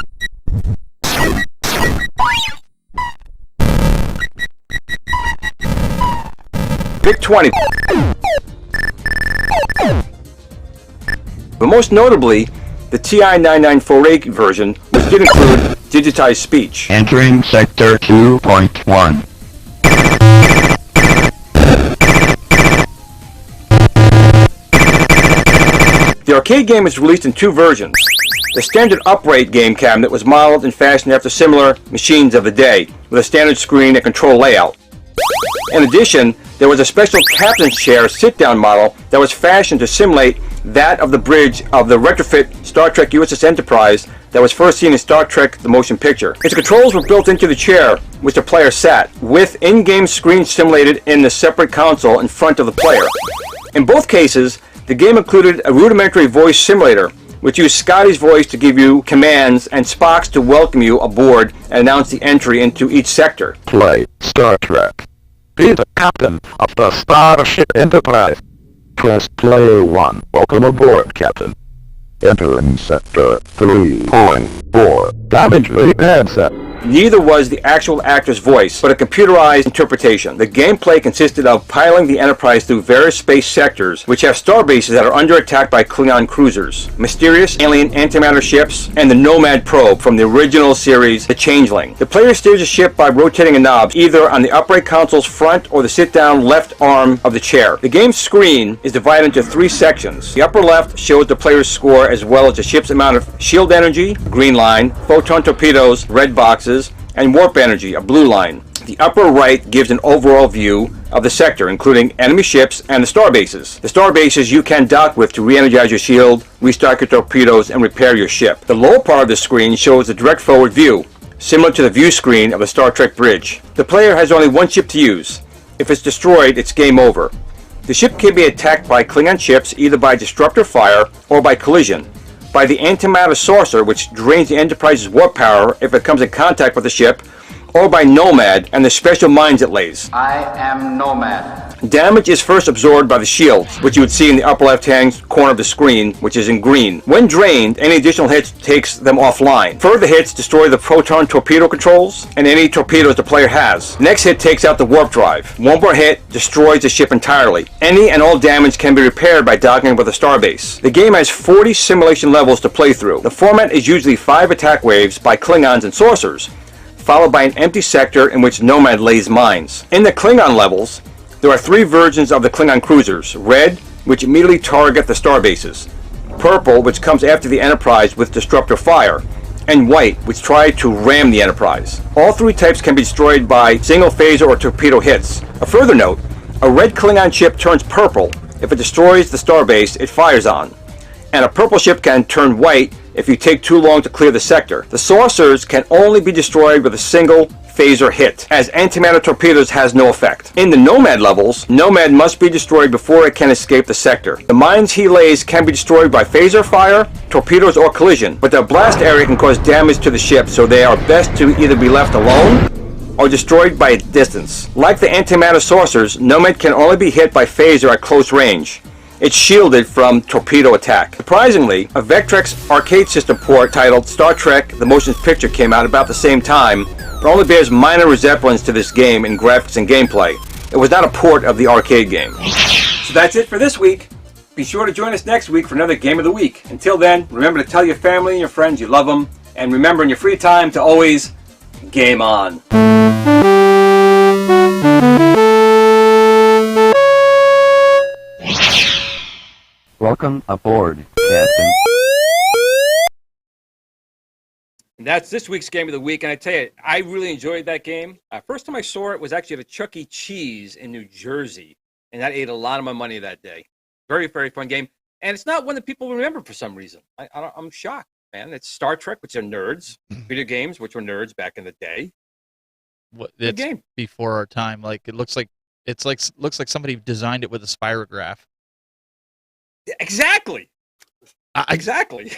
Speaker 3: VIC-20, but most notably, the TI-9948 version, which did include digitized speech.
Speaker 8: Entering Sector 2.1.
Speaker 3: The arcade game was released in two versions. The standard upright game cabinet was modeled and fashioned after similar machines of the day, with a standard screen and control layout. In addition, there was a special captain's chair sit-down model that was fashioned to simulate that of the bridge of the retrofit Star Trek USS Enterprise that was first seen in Star Trek the Motion Picture. Its controls were built into the chair, which the player sat, with in-game screens simulated in the separate console in front of the player. In both cases, the game included a rudimentary voice simulator, which used Scotty's voice to give you commands and Spock's to welcome you aboard and announce the entry into each sector.
Speaker 8: Play Star Trek. Be the captain of the Starship Enterprise. Press player 1. Welcome aboard, Captain. Entering Sector 3.4. Damage repair set.
Speaker 3: Neither was the actual actor's voice, but a computerized interpretation. The gameplay consisted of piloting the Enterprise through various space sectors, which have starbases that are under attack by Klingon cruisers, mysterious alien antimatter ships, and the Nomad probe from the original series, The Changeling. The player steers a ship by rotating a knob, either on the upright console's front or the sit-down left arm of the chair. The game's screen is divided into three sections. The upper left shows the player's score as well as the ship's amount of shield energy, green line, photon torpedoes, red boxes, and warp energy, a blue line. The upper right gives an overall view of the sector, including enemy ships and the starbases. The starbases you can dock with to re-energize your shield, restock your torpedoes, and repair your ship. The lower part of the screen shows a direct forward view, similar to the view screen of a Star Trek bridge. The player has only one ship to use. If it's destroyed, it's game over. The ship can be attacked by Klingon ships either by disruptor fire or by collision, by the antimatter saucer, which drains the Enterprise's warp power if it comes in contact with the ship, or by Nomad and the special mines it lays.
Speaker 7: I am Nomad.
Speaker 3: Damage is first absorbed by the shields, which you would see in the upper left-hand corner of the screen, which is in green. When drained, any additional hits takes them offline. Further hits destroy the proton torpedo controls and any torpedoes the player has. Next hit takes out the warp drive. One more hit destroys the ship entirely. Any and all damage can be repaired by docking with a starbase. The game has 40 simulation levels to play through. The format is usually 5 attack waves by Klingons and saucers, followed by an empty sector in which Nomad lays mines. In the Klingon levels, there are 3 versions of the Klingon cruisers: red, which immediately target the star bases; purple, which comes after the Enterprise with disruptor fire; and white, which try to ram the Enterprise. All 3 types can be destroyed by single phaser or torpedo hits. A further note, a red Klingon ship turns purple if it destroys the starbase it fires on, and a purple ship can turn white if you take too long to clear the sector. The saucers can only be destroyed with a single phaser hit, as antimatter torpedoes has no effect. In the Nomad levels, Nomad must be destroyed before it can escape the sector. The mines he lays can be destroyed by phaser fire, torpedoes, or collision, but their blast area can cause damage to the ship, so they are best to either be left alone or destroyed by a distance. Like the antimatter saucers, Nomad can only be hit by phaser at close range. It's shielded from torpedo attack. Surprisingly, a Vectrex arcade system port titled Star Trek The Motion Picture came out about the same time, but only bears minor resemblance to this game in graphics and gameplay. It was not a port of the arcade game. So that's it for this week. Be sure to join us next week for another Game of the Week. Until then, remember to tell your family and your friends you love them, and remember in your free time to always game on.
Speaker 9: Welcome aboard, Captain.
Speaker 3: And that's this week's Game of the Week. And I tell you, I really enjoyed that game. First time I saw it was actually at a Chuck E. Cheese in New Jersey. And that ate a lot of my money that day. Very, very fun game. And it's not one that people remember for some reason. I'm shocked, man. It's Star Trek, which are nerds. Video games, which were nerds back in the day.
Speaker 2: It's
Speaker 3: game.
Speaker 2: Before our time. Like it looks like somebody designed it with a spirograph.
Speaker 3: Exactly. Exactly.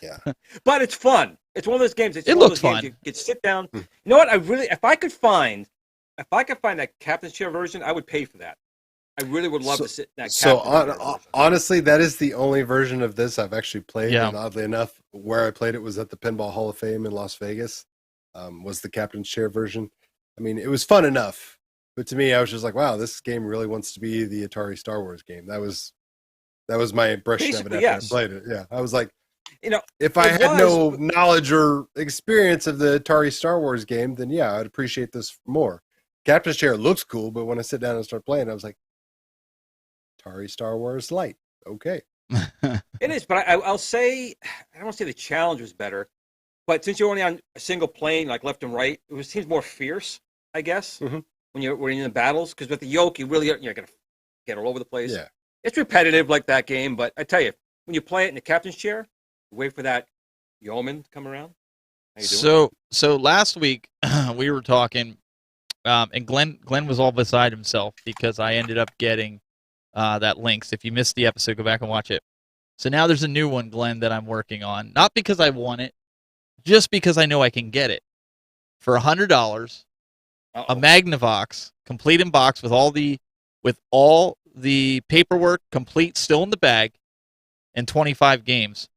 Speaker 4: Yeah.
Speaker 3: But it's fun. It's one of those games. It's
Speaker 2: It
Speaker 3: one of
Speaker 2: looks
Speaker 3: those games
Speaker 2: fun.
Speaker 3: You could sit down. You know what? If I could find that captain's chair version, I would pay for that. I really would love to sit in that.
Speaker 4: Honestly, that is the only version of this I've actually played.
Speaker 2: Yeah.
Speaker 4: And oddly enough, where I played it was at the Pinball Hall of Fame in Las Vegas. Was the captain's chair version. I mean, it was fun enough, but to me, I was just like, wow, this game really wants to be the Atari Star Wars game. That was my impression of it after I played it. Yeah, I was like, if I had no knowledge or experience of the Atari Star Wars game, then yeah, I'd appreciate this more. Captain's chair looks cool, but when I sit down and start playing, I was like, Atari Star Wars Lite. Okay.
Speaker 3: It is, but I'll say, I don't want to say the challenge was better, but since you're only on a single plane, like left and right, it seems more fierce, I guess, when you're in the battles. Because with the yoke, you're going to get all over the place.
Speaker 4: Yeah.
Speaker 3: It's repetitive like that game, but I tell you, when you play it in the captain's chair, wait for that yeoman to come around. How you doing?
Speaker 2: So last week we were talking, and Glenn was all beside himself because I ended up getting that link. So if you missed the episode, go back and watch it. So now there's a new one, Glenn, that I'm working on. Not because I want it, just because I know I can get it for $100. A Magnavox, complete in box with all the paperwork complete, still in the bag, and 25 games.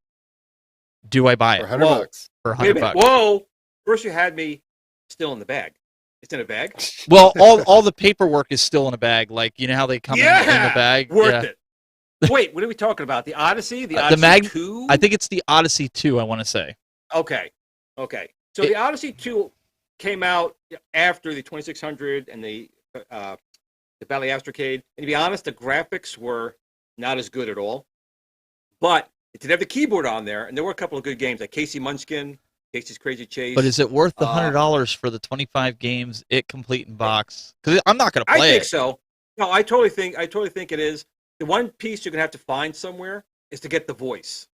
Speaker 2: Do I buy it?
Speaker 4: For $100.
Speaker 2: For $100.
Speaker 3: Whoa! First you had me still in the bag. It's in a bag?
Speaker 2: Well, all the paperwork is still in a bag. Like, you know how they come in the bag?
Speaker 3: Worth it. Wait, what are we talking about? The Odyssey? The Odyssey 2?
Speaker 2: I think it's the Odyssey 2, I want to say.
Speaker 3: Okay. So the Odyssey 2 came out after the 2600 and the Bally Astrocade. And to be honest, the graphics were not as good at all. But it did have the keyboard on there, and there were a couple of good games, like Casey Munchkin, Casey's Crazy Chase.
Speaker 2: But is it worth the $100 for the 25 games, it complete in box? Because I'm not going to play it.
Speaker 3: I think so. No, I totally think it is. The one piece you're going to have to find somewhere is to get the voice.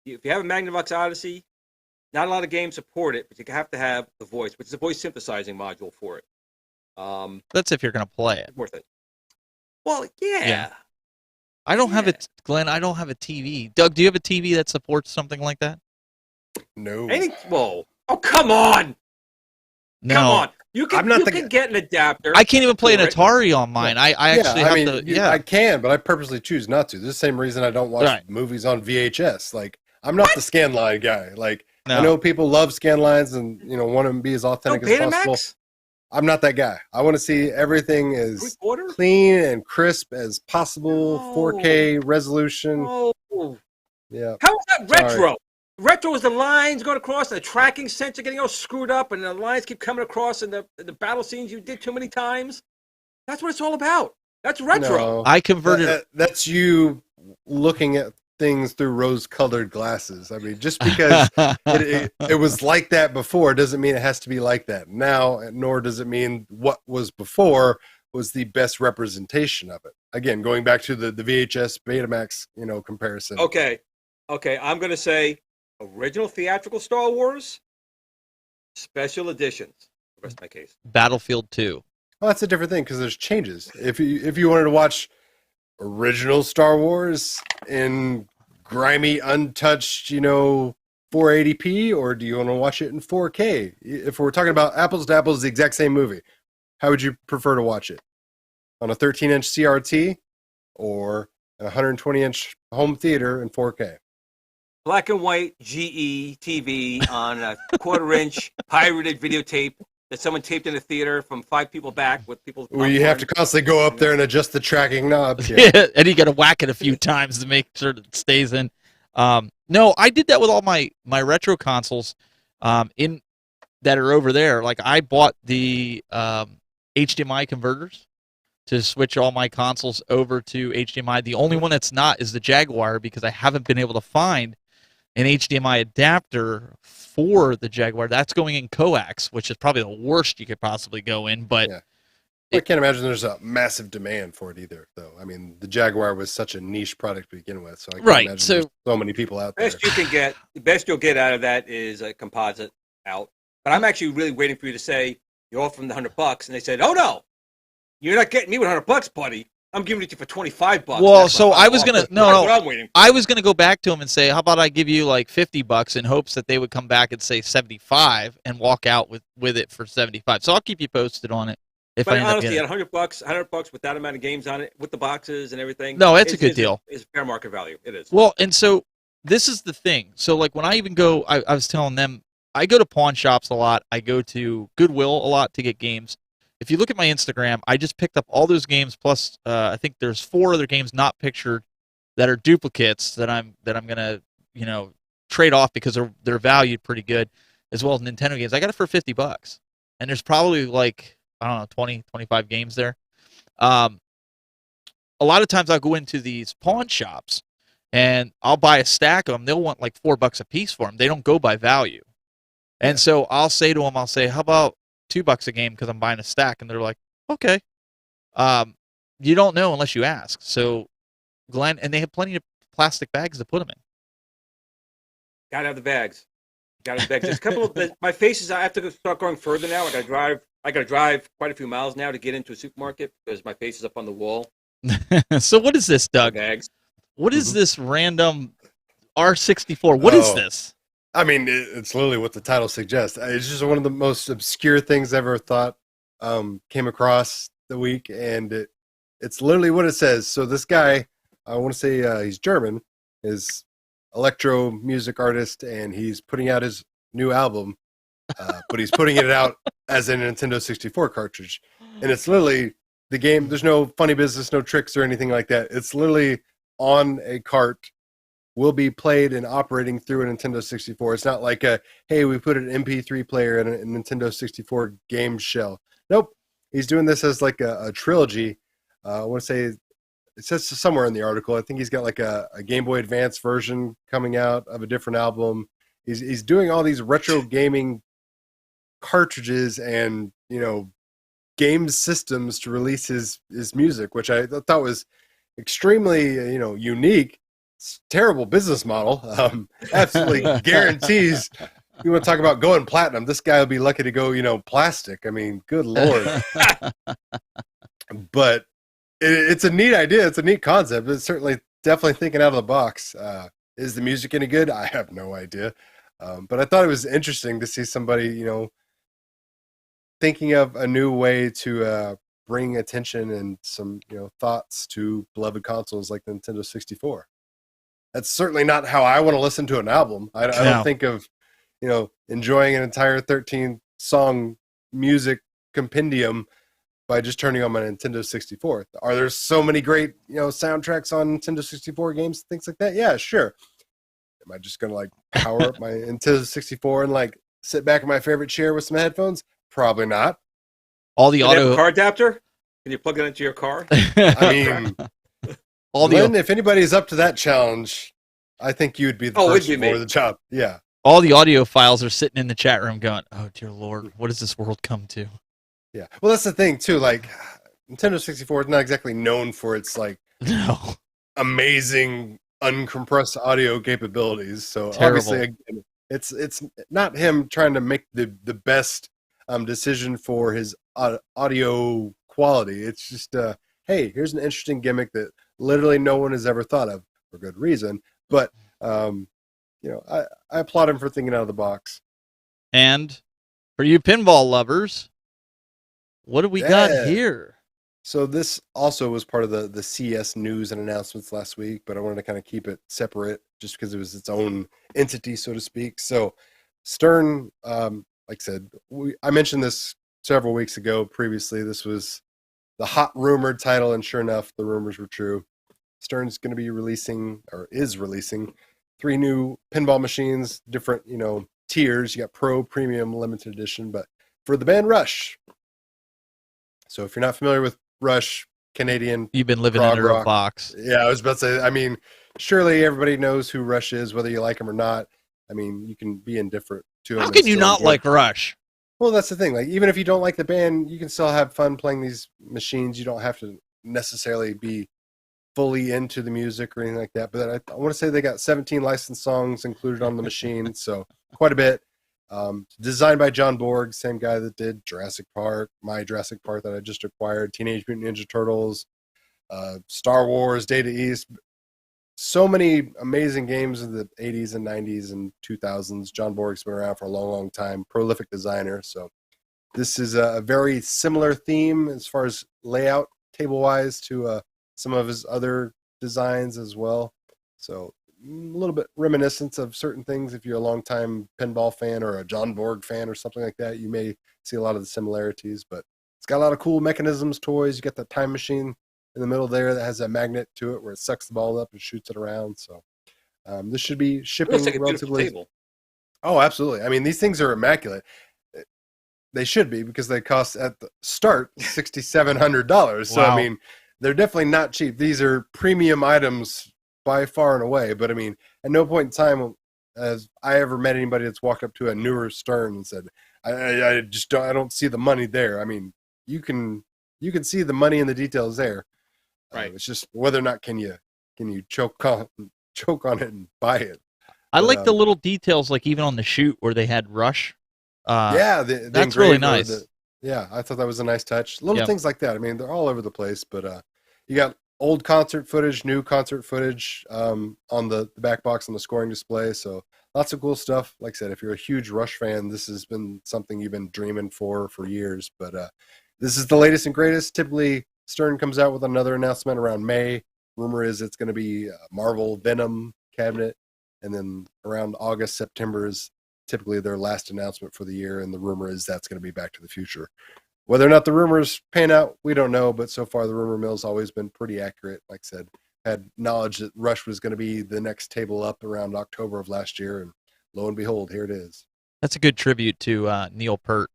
Speaker 3: If you have a Magnavox Odyssey, not a lot of games support it, but you have to have the voice, which is a voice synthesizing module for it.
Speaker 2: That's if you're going to play it.
Speaker 3: Worth it. Well, yeah.
Speaker 2: I don't have it, Glenn. I don't have a TV. Doug, do you have a TV that supports something like that?
Speaker 4: No.
Speaker 3: Whoa. Oh, come on.
Speaker 2: No.
Speaker 3: Come on. You can get an adapter.
Speaker 2: I can't even play an Atari on mine. I actually have to.
Speaker 4: I can, but I purposely choose not to. This is the same reason I don't watch movies on VHS. Like, I'm not the scanline guy. Like, I know people love scanlines and want to be as authentic as possible. I'm not that guy. I want to see everything as clean and crisp as possible, 4K resolution.
Speaker 3: Oh.
Speaker 4: Yeah.
Speaker 3: How is that retro? Retro is the lines going across, and the tracking sensor getting all screwed up, and the lines keep coming across in the battle scenes you did too many times. That's what it's all about. That's retro.
Speaker 4: No,
Speaker 2: I converted.
Speaker 4: that's you looking at things through rose-colored glasses. I mean, just because it was like that before doesn't mean it has to be like that now, nor does it mean what was before was the best representation of it. Again, going back to the VHS Betamax, comparison.
Speaker 3: Okay, I'm going to say original theatrical Star Wars, special editions. The rest of my case.
Speaker 2: Battlefield 2.
Speaker 4: Well, that's a different thing because there's changes. If you wanted to watch original Star Wars in grimy, untouched, 480p, or do you want to watch it in 4K? If we're talking about apples to apples, the exact same movie, how would you prefer to watch it? On a 13-inch CRT or a 120-inch home theater in 4K?
Speaker 3: Black and white GE TV on a quarter-inch pirated videotape that someone taped in a theater from 5 people back with people.
Speaker 4: Where you have to constantly go up there and adjust the tracking knobs.
Speaker 2: Yeah, and you got to whack it a few times to make sure that it stays in. No, I did that with all my retro consoles in that are over there. Like I bought the HDMI converters to switch all my consoles over to HDMI. The only one that's not is the Jaguar because I haven't been able to find an HDMI adapter for the Jaguar. That's going in coax, which is probably the worst you could possibly go in. But
Speaker 4: yeah. I can't imagine there's a massive demand for it either, though. I mean, the Jaguar was such a niche product to begin with, so I can't imagine there's so many people out there.
Speaker 3: The best you'll get out of that is a composite out. But I'm actually really waiting for you to say you offer them the $100, and they said, "Oh no, you're not getting me with $100, buddy. I'm giving it to you for $25."
Speaker 2: Well, so I was gonna I was gonna go back to him and say, how about I give you like $50 in hopes that they would come back and say 75 and walk out with it for 75. So I'll keep you posted on it.
Speaker 3: But honestly, at $100 with that amount of games on it, with the boxes and everything,
Speaker 2: no, it's a good deal.
Speaker 3: It's fair market value. It is.
Speaker 2: Well, and so this is the thing. So like when I even go, I was telling them, I go to pawn shops a lot. I go to Goodwill a lot to get games. If you look at my Instagram, I just picked up all those games plus I think there's 4 other games not pictured that are duplicates that I'm gonna trade off because they're valued pretty good, as well as Nintendo games. I got it for $50, and there's probably like I don't know 20, 25 games there. A lot of times I'll go into these pawn shops and I'll buy a stack of them. They'll want like $4 a piece for them. They don't go by value, and so I'll say to them, how about $2 a game because I'm buying a stack, and they're like, okay. You don't know unless you ask. So, Glenn, and they have plenty of plastic bags to put them in.
Speaker 3: Gotta have the bags. There's a couple of my faces. I have to start going further now. I gotta drive quite a few miles now to get into a supermarket because my face is up on the wall.
Speaker 2: So what is this, Doug?
Speaker 3: Bags.
Speaker 2: What is this random R64? What is this?
Speaker 4: I mean, it's literally what the title suggests. It's just one of the most obscure things I ever thought came across the week, and it's literally what it says. So this guy, I want to say he's German, is electro music artist, and he's putting out his new album, but he's putting it out as a Nintendo 64 cartridge. And it's literally the game. There's no funny business, no tricks or anything like that. It's literally on a cart, will be played and operating through a Nintendo 64. It's not like hey, we put an MP3 player in a Nintendo 64 game shell. Nope. He's doing this as like a trilogy. I want to say it says somewhere in the article. I think he's got like a Game Boy Advance version coming out of a different album. He's doing all these retro gaming cartridges and game systems to release his music, which I thought was extremely unique. It's a terrible business model. Absolutely guarantees. You want to talk about going platinum? This guy will be lucky to go plastic. I mean, good lord. But it's a neat idea. It's a neat concept. It's definitely thinking out of the box. Is the music any good? I have no idea. But I thought it was interesting to see somebody, thinking of a new way to bring attention and some, thoughts to beloved consoles like the Nintendo 64. That's certainly not how I want to listen to an album. I don't think of, enjoying an entire 13-song music compendium by just turning on my Nintendo 64. Are there so many great, soundtracks on Nintendo 64 games, things like that? Yeah, sure. Am I just gonna like power up my Nintendo 64 and like sit back in my favorite chair with some headphones? Probably not.
Speaker 2: All the
Speaker 3: Do they have
Speaker 2: audio
Speaker 3: a car adapter? Can you plug it into your car?
Speaker 4: I mean,
Speaker 2: all
Speaker 4: Glenn,
Speaker 2: the
Speaker 4: if anybody's up to that challenge, I think you'd be the
Speaker 3: Oh, it'd
Speaker 4: person
Speaker 3: be me.
Speaker 4: for the job. Yeah.
Speaker 2: all the audio files are sitting in the chat room going, "Oh dear Lord, what does this world come to?"
Speaker 4: Yeah. Well, that's the thing too. Like Nintendo 64 is not exactly known for its like
Speaker 2: No,
Speaker 4: amazing uncompressed audio capabilities. So
Speaker 2: Terrible.
Speaker 4: obviously, again, it's not him trying to make the best decision for his audio quality. It's just hey, here's an interesting gimmick that literally no one has ever thought of for good reason. But you know, I applaud him for thinking out of the box.
Speaker 2: and for you pinball lovers, what do we got
Speaker 4: Yeah.
Speaker 2: here?
Speaker 4: So this also was part of the CS news and announcements last week, but I wanted to kind of keep it separate just because it was its own entity, so to speak. So Stern, like I said, I mentioned this several weeks ago previously. This was the hot rumored title, and sure enough, the rumors were true. Stern's going to be releasing, or is releasing, 3 new pinball machines, different, tiers. You got Pro, Premium, Limited Edition, but for the band Rush. So if you're not familiar with Rush, Canadian,
Speaker 2: You've been living
Speaker 4: prog
Speaker 2: under a
Speaker 4: rock.
Speaker 2: box.
Speaker 4: Yeah, I was about to say, I mean, surely everybody knows who Rush is, whether you like them or not. I mean, you can be indifferent to them.
Speaker 2: How can you not like Rush?
Speaker 4: Well, that's the thing. Like, even if you don't like the band, you can still have fun playing these machines. You don't have to necessarily be fully into the music or anything like that. But I want to say they got 17 licensed songs included on the machine, so quite a bit. Designed by John Borg, same guy that did Jurassic Park, my Jurassic Park that I just acquired, Teenage Mutant Ninja Turtles, Star Wars, Data East. So many amazing games in the 80s and 90s and 2000s. John Borg's been around for a long, long time. Prolific designer. So this is a very similar theme as far as layout table-wise to some of his other designs as well. So a little bit reminiscent of certain things. If you're a longtime pinball fan or a John Borg fan or something like that, you may see a lot of the similarities. But it's got a lot of cool mechanisms, toys. You got the time machine in the middle there that has a magnet to it where it sucks the ball up and shoots it around. So this should be shipping
Speaker 3: Looks like a beautiful
Speaker 4: relatively.
Speaker 3: table.
Speaker 4: Oh, absolutely. I mean, these things are immaculate. They should be because they cost at the start $6,700. So
Speaker 2: Wow.
Speaker 4: I mean, they're definitely not cheap. These are premium items by far and away. But I mean, at no point in time has I ever met anybody that's walked up to a newer Stern and said, "I just don't see the money there." I mean, you can see the money and the details there.
Speaker 3: Right.
Speaker 4: It's just whether or not can you choke on it and buy it.
Speaker 2: I
Speaker 4: But,
Speaker 2: like the little details, like even on the chute where they had Rush.
Speaker 4: Yeah, the
Speaker 2: that's really
Speaker 4: engraver,
Speaker 2: nice.
Speaker 4: Yeah, I thought that was a nice touch. Little
Speaker 2: Yep.
Speaker 4: things like that. I mean, they're all over the place, but you got old concert footage, new concert footage on the back box on the scoring display. So lots of cool stuff. Like I said, if you're a huge Rush fan, this has been something you've been dreaming for years. But this is the latest and greatest. Typically, Stern comes out with another announcement around May. Rumor is it's going to be Marvel Venom cabinet, and then around August, September is typically their last announcement for the year, and the rumor is that's going to be Back to the Future. Whether or not the rumors pan out, we don't know, but so far the rumor mill's always been pretty accurate. Like I said, had knowledge that Rush was going to be the next table up around October of last year, and lo and behold, here it is.
Speaker 2: That's a good tribute to Neil Peart,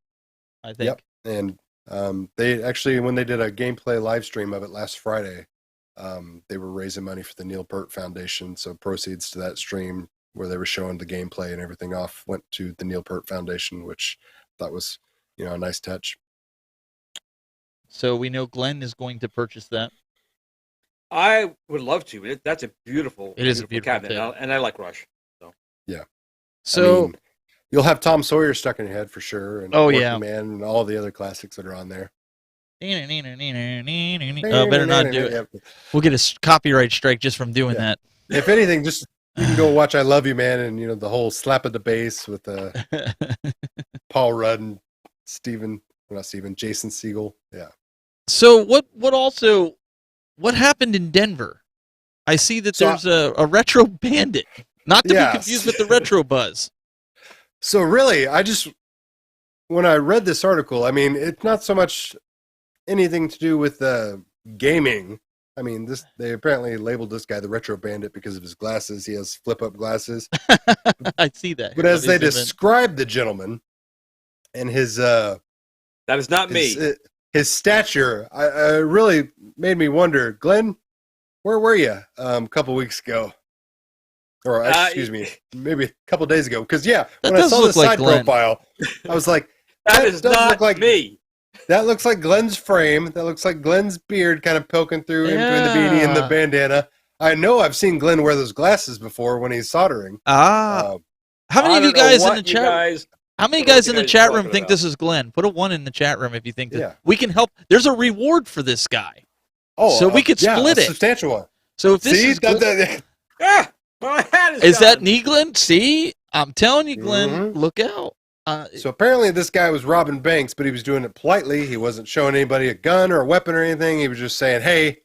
Speaker 2: I think.
Speaker 4: Yep, and they actually, when they did a gameplay live stream of it last Friday, they were raising money for the Neil Peart Foundation, so proceeds to that stream where they were showing the gameplay and everything off went to the Neil Peart Foundation, which I thought was, a nice touch.
Speaker 2: So we know Glenn is going to purchase that.
Speaker 3: I would love to. That's a beautiful.
Speaker 2: It is a beautiful
Speaker 3: cabinet,
Speaker 2: table.
Speaker 3: and I like Rush.
Speaker 4: Yeah.
Speaker 2: So
Speaker 4: I mean, you'll have Tom Sawyer stuck in your head for sure, and
Speaker 2: Oh,
Speaker 4: Working
Speaker 2: yeah.
Speaker 4: Man and all the other classics that are on there.
Speaker 2: Better not do it.
Speaker 4: Yep.
Speaker 2: We'll get a copyright strike just from doing
Speaker 4: Yeah. If anything, just you can go watch "I Love You, Man" and the whole slap at the bass with
Speaker 2: that.
Speaker 4: Paul Rudd and Jason Segel. Yeah.
Speaker 2: So what happened in Denver? I see that
Speaker 4: So
Speaker 2: there's a retro bandit. Not to
Speaker 4: Yes.
Speaker 2: be confused with the retro buzz.
Speaker 4: So really, when I read this article, I mean, it's not so much anything to do with gaming I mean, they apparently labeled this guy the Retro Bandit because of his glasses. He has flip-up glasses.
Speaker 2: I see that.
Speaker 4: But as they describe the gentleman and his
Speaker 3: That is not me.
Speaker 4: his stature, I really made me wonder, Glenn, where were you a couple weeks ago? Or excuse me, maybe a couple days ago. Because when I saw the side profile, I was like,
Speaker 3: that
Speaker 4: does
Speaker 3: not
Speaker 4: look like
Speaker 3: me.
Speaker 4: That looks like Glenn's frame. That looks like Glenn's beard kind of poking through in between the beanie and the bandana. I know I've seen Glenn wear those glasses before when he's soldering.
Speaker 2: How many of you guys in the chat? How many guys in the chat room think this is Glenn? Put a 1 in the chat room if you think that we can help. There's a reward for this guy.
Speaker 4: Oh,
Speaker 2: so we could split it.
Speaker 4: Substantial one.
Speaker 2: So if this is
Speaker 3: my hat
Speaker 2: is that Glenn? See, I'm telling you, Glenn, look out.
Speaker 4: So apparently this guy was robbing banks, but he was doing it politely. He wasn't showing anybody a gun or a weapon or anything. He was just saying, hey,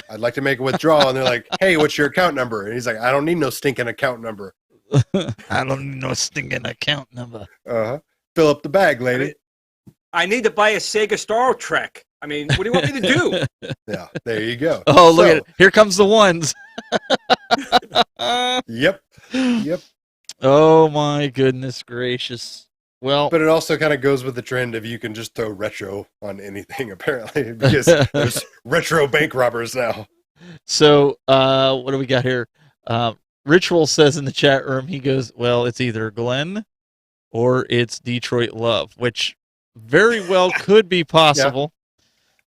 Speaker 4: I'd like to make a withdrawal. And they're like, hey, what's your account number? And he's like, I don't need no stinking account number.
Speaker 2: I don't need no stinking account number.
Speaker 4: Fill up the bag, lady.
Speaker 3: I need to buy a Sega Star Trek. I mean, what do you want me to do?
Speaker 4: Yeah, there you go.
Speaker 2: Oh, look at it. Here comes the ones.
Speaker 4: Yep.
Speaker 2: Oh, my goodness gracious. Well,
Speaker 4: but it also kind of goes with the trend of you can just throw retro on anything, apparently, because there's retro bank robbers now.
Speaker 2: So, what do we got here? Ritual says in the chat room, he goes, well, it's either Glenn or it's Detroit Love, which very well could be possible.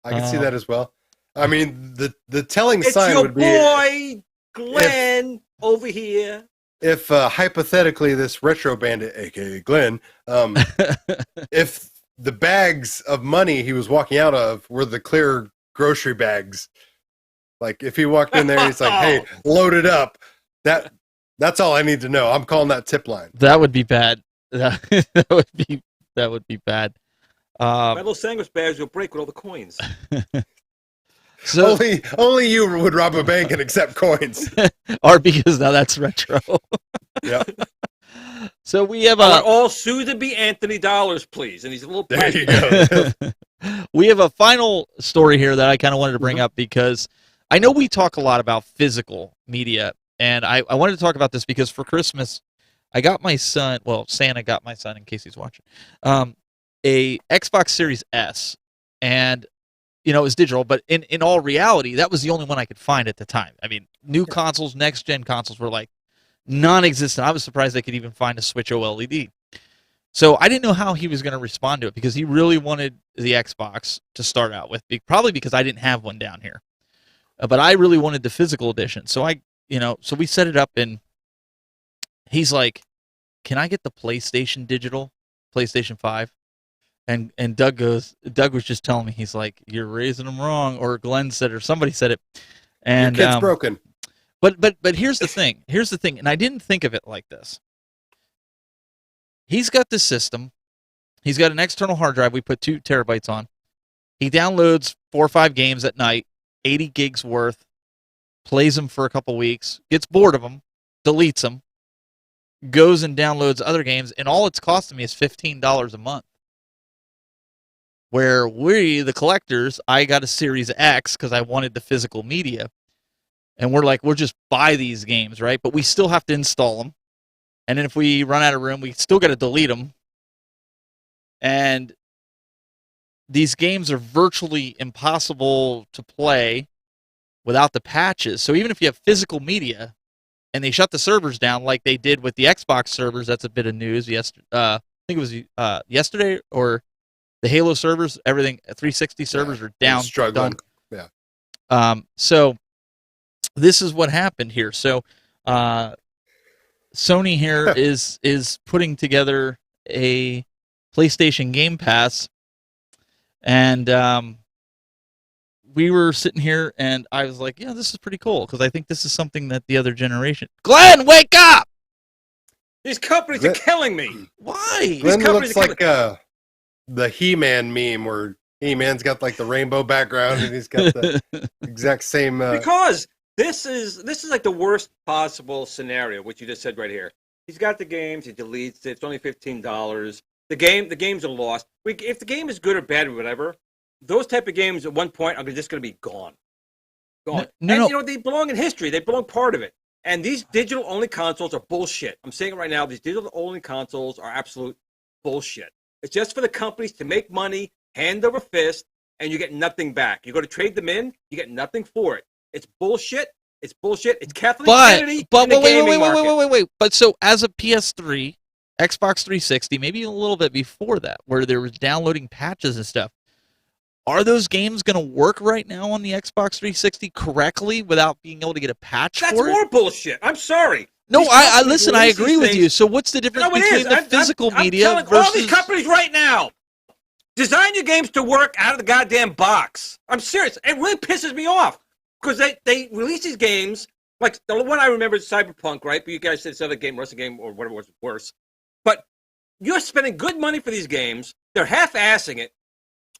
Speaker 4: Yeah, I can see that as well. I mean, the telling
Speaker 3: it's
Speaker 4: sign
Speaker 3: your
Speaker 4: would be
Speaker 3: boy Glenn over here.
Speaker 4: If hypothetically this retro bandit, aka Glenn, if the bags of money he was walking out of were the clear grocery bags, like if he walked in there and he's like, "Hey, load it up," that's all I need to know. I'm calling that tip line.
Speaker 2: That would be bad. That would be bad.
Speaker 3: My little sandwich bags will break with all the coins.
Speaker 2: So
Speaker 4: only you would rob a bank and accept coins.
Speaker 2: Or because now that's retro.
Speaker 4: Yeah.
Speaker 2: So we have
Speaker 3: all soon-to-be Anthony dollars, please, and he's a little.
Speaker 4: There you go.
Speaker 2: We have a final story here that I kind of wanted to bring up because I know we talk a lot about physical media, and I wanted to talk about this because for Christmas I got my son. Well, Santa got my son, in case he's watching, a Xbox Series S, and it was digital, but in all reality, that was the only one I could find at the time. I mean, new consoles, next-gen consoles were like non-existent. I was surprised they could even find a Switch OLED. So I didn't know how he was going to respond to it because he really wanted the Xbox to start out with, probably because I didn't have one down here. But I really wanted the physical edition. So so we set it up, and he's like, "Can I get the PlayStation digital, PlayStation 5?" And Doug was just telling me, he's like, "You're raising them wrong," or Glenn said, or somebody said it. And
Speaker 4: your kid's broken.
Speaker 2: But here's the thing. And I didn't think of it like this. He's got this system. He's got an external hard drive we put 2 terabytes on. He downloads 4 or 5 games at night, 80 gigs worth, plays them for a couple weeks, gets bored of them, deletes them, goes and downloads other games, and all it's costing me is $15 a month. Where we, the collectors, I got a Series X because I wanted the physical media. And we're like, we'll just buy these games, right? But we still have to install them. And then if we run out of room, we still got to delete them. And these games are virtually impossible to play without the patches. So even if you have physical media and they shut the servers down like they did with the Xbox servers, that's a bit of news. I think it was yesterday or... The Halo servers, everything, 360 servers are down.
Speaker 4: Struggling.
Speaker 2: Done. Yeah. So this is what happened here. So Sony here is putting together a PlayStation Game Pass, and we were sitting here, and I was like, "Yeah, this is pretty cool," because I think this is something that the other generation. Glenn, wake up!
Speaker 3: These companies are killing me.
Speaker 2: Why?
Speaker 4: Glenn looks like the He-Man meme where He-Man's got like the rainbow background and he's got the exact same.
Speaker 3: Because this is like the worst possible scenario, which you just said right here. He's got the games, he deletes it. It's only $15. The games are lost. If the game is good or bad or whatever, those type of games at one point are just going to be gone. Gone.
Speaker 2: No.
Speaker 3: And they belong in history. They belong part of it. And these digital-only consoles are bullshit. I'm saying it right now. These digital-only consoles are absolute bullshit. It's just for the companies to make money, hand over fist, and you get nothing back. You go to trade them in, you get nothing for it. It's bullshit. It's bullshit. It's Kathleen Kennedy in the gaming market.
Speaker 2: Wait. But so as a PS3, Xbox 360, maybe a little bit before that, where there was downloading patches and stuff, are those games going to work right now on the Xbox 360 correctly without being able to get a patch
Speaker 3: That's
Speaker 2: for it?
Speaker 3: more bullshit. I'm sorry.
Speaker 2: No, I listen. I agree with you. So what's the difference between the physical media
Speaker 3: I'm telling
Speaker 2: versus
Speaker 3: all these companies right now? Design your games to work out of the goddamn box. I'm serious. It really pisses me off because they release these games. Like the one I remember is Cyberpunk, right? But you guys said it's another game, Russian game, or whatever was worse. But you're spending good money for these games. They're half-assing it,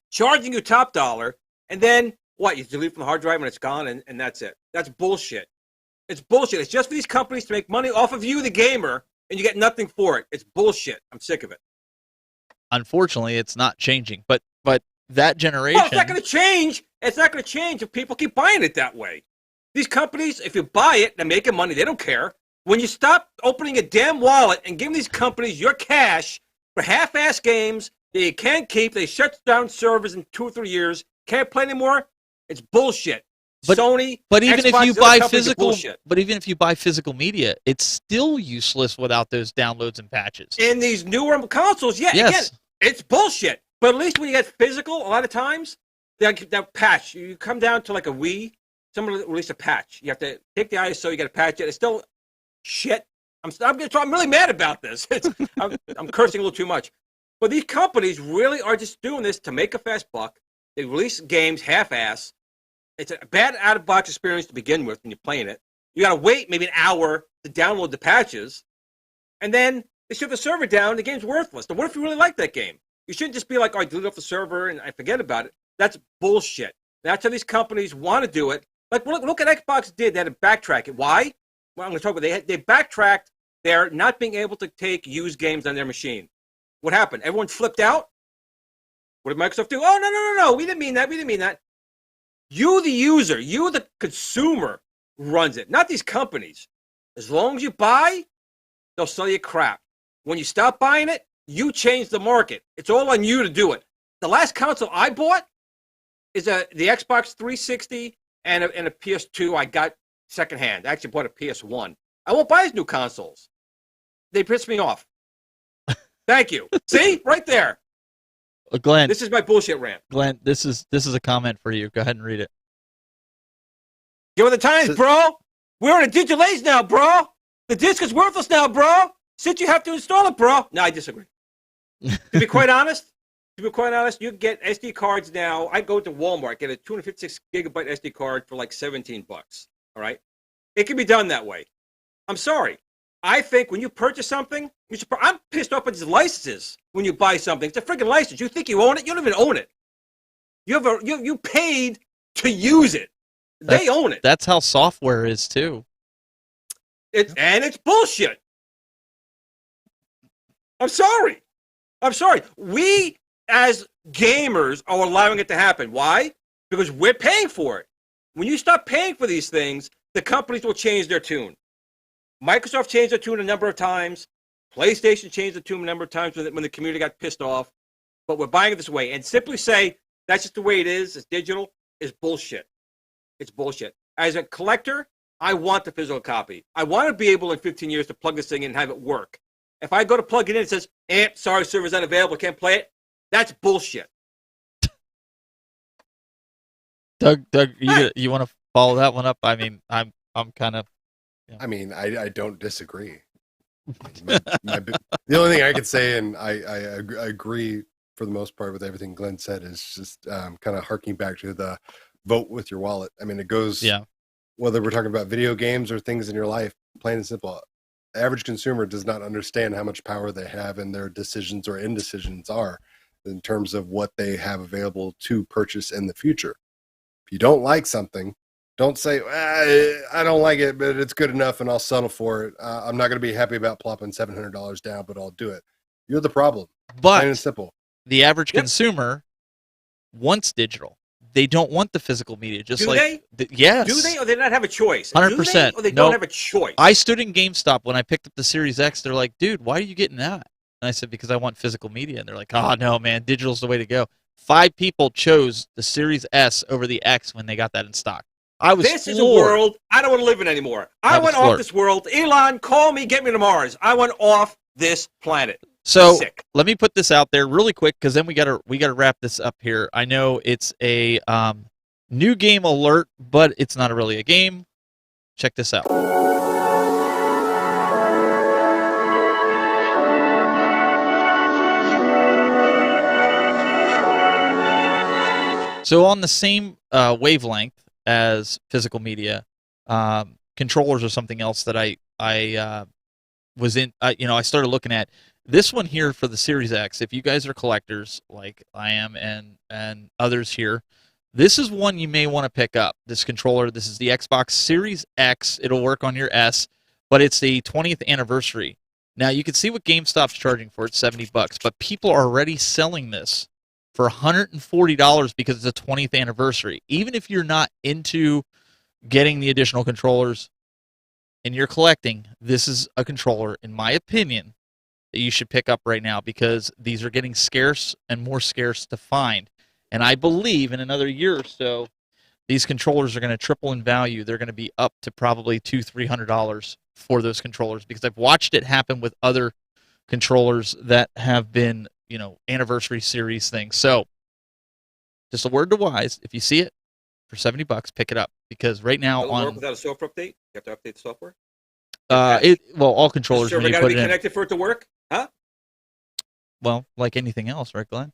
Speaker 3: charging you top dollar, and then what? You delete from the hard drive and it's gone, and that's it. That's bullshit. It's bullshit. It's just for these companies to make money off of you, the gamer, and you get nothing for it. It's bullshit. I'm sick of it.
Speaker 2: Unfortunately, it's not changing. But that generation.
Speaker 3: Well, it's not going to change. It's not going to change if people keep buying it that way. These companies, if you buy it, they're making money. They don't care. When you stop opening a damn wallet and giving these companies your cash for half-ass games that you can't keep, they shut down servers in 2 or 3 years, can't play anymore, it's bullshit. Sony,
Speaker 2: but even
Speaker 3: Xbox,
Speaker 2: if you buy
Speaker 3: physical
Speaker 2: media, it's still useless without those downloads and patches.
Speaker 3: In these newer consoles, yeah,
Speaker 2: yes.
Speaker 3: Again, it's bullshit. But at least when you get physical, a lot of times, that patch, you come down to like a Wii, someone release a patch. You have to take the ISO, you got to patch it. It's still shit. I'm really mad about this. I'm cursing a little too much. But these companies really are just doing this to make a fast buck. They release games half-ass. It's a bad out-of-box experience to begin with when you're playing it. You got to wait maybe an hour to download the patches, and then they shut the server down. The game's worthless. So what if you really like that game? You shouldn't just be like, I delete off the server and I forget about it. That's bullshit. That's how these companies want to do it. Like, look at Xbox did. They had to backtrack it. Why? Well, I'm going to talk about they backtracked their not being able to take used games on their machine. What happened? Everyone flipped out? What did Microsoft do? Oh, no. We didn't mean that. You, the user, you, the consumer, runs it, not these companies. As long as you buy, they'll sell you crap. When you stop buying it, you change the market. It's all on you to do it. The last console I bought is the Xbox 360 and a PS2 I got secondhand. I actually bought a PS1. I won't buy these new consoles. They piss me off. Thank you. See? Right there.
Speaker 2: Glenn,
Speaker 3: this is my bullshit rant.
Speaker 2: Glenn, this is a comment for you. Go ahead and read it.
Speaker 3: Get with the times, bro. We're in a digital age now, bro. The disc is worthless now, bro. Since you have to install it, bro. No, I disagree. To be quite honest, you get SD cards now. I go to Walmart, get a 256 gigabyte SD card for like $17. All right, it can be done that way. I'm sorry. I think when you purchase something, I'm pissed off at these licenses. When you buy something, it's a freaking license. You think you own it? You don't even own it. You paid to use it. They own it.
Speaker 2: That's how software is too.
Speaker 3: It's bullshit. I'm sorry. We as gamers are allowing it to happen. Why? Because we're paying for it. When you stop paying for these things, the companies will change their tune. Microsoft changed their tune a number of times. PlayStation changed the tune a number of times when the community got pissed off. But we're buying it this way. And simply say, that's just the way it is, it's digital, is bullshit. It's bullshit. As a collector, I want the physical copy. I want to be able in 15 years to plug this thing in and have it work. If I go to plug it in, it says, sorry, server's unavailable, can't play it. That's bullshit.
Speaker 2: Doug, you want to follow that one up? I mean, I'm kind of.
Speaker 4: Yeah. I mean, I don't disagree. The only thing I could say, and I agree for the most part with everything Glenn said, is just kind of harking back to the vote with your wallet. I mean, it goes, whether we're talking about video games or things in your life, plain and simple. The average consumer does not understand how much power they have in their decisions or indecisions are in terms of what they have available to purchase in the future. If you don't like something, don't say, I don't like it, but it's good enough and I'll settle for it. I'm not going to be happy about plopping $700 down, but I'll do it. You're the problem.
Speaker 2: But
Speaker 4: plain and simple.
Speaker 2: The average consumer wants digital. they don't want the physical media. Just
Speaker 3: Do
Speaker 2: like
Speaker 3: they?
Speaker 2: yes.
Speaker 3: Do they, or they not have a choice?
Speaker 2: 100%.
Speaker 3: Do they, or they
Speaker 2: Nope.
Speaker 3: don't have a choice?
Speaker 2: I stood in GameStop when I picked up the Series X. They're like, dude, why are you getting that? And I said, because I want physical media. And they're like, oh, no, man, digital's the way to go. 5 people chose the Series S over the X when they got that in stock. I was
Speaker 3: This is a
Speaker 2: floored.
Speaker 3: world I don't want to live in anymore. I
Speaker 2: was
Speaker 3: want off
Speaker 2: floored.
Speaker 3: this world. Elon, call me, get me to Mars. I want off this planet.
Speaker 2: So
Speaker 3: Sick.
Speaker 2: let me put this out there really quick, because then we gotta wrap this up here. I know it's a new game alert, but it's not really a game. Check this out. So on the same wavelength as physical media, controllers or something else that I was in. I started looking at this one here for the Series X. If you guys are collectors like I am and others here, this is one you may want to pick up. This controller. This is the Xbox Series X. It'll work on your S, but it's the 20th anniversary. Now you can see what GameStop's charging for it, $70, but people are already selling this for $140 because it's a 20th anniversary. Even if you're not into getting the additional controllers and you're collecting, this is a controller, in my opinion, that you should pick up right now, because these are getting scarce and more scarce to find. And I believe in another year or so, these controllers are going to triple in value. They're going to be up to probably $200-$300 for those controllers, because I've watched it happen with other controllers that have been, anniversary series things. So just a word to wise, if you see it for $70, pick it up, because right now
Speaker 3: Will it work
Speaker 2: on
Speaker 3: without a software update? You have to update the software.
Speaker 2: all
Speaker 3: The
Speaker 2: controllers when
Speaker 3: server
Speaker 2: you
Speaker 3: got to
Speaker 2: put
Speaker 3: be
Speaker 2: it in.
Speaker 3: connected for it to work, huh?
Speaker 2: Well, like anything else, right, Glenn?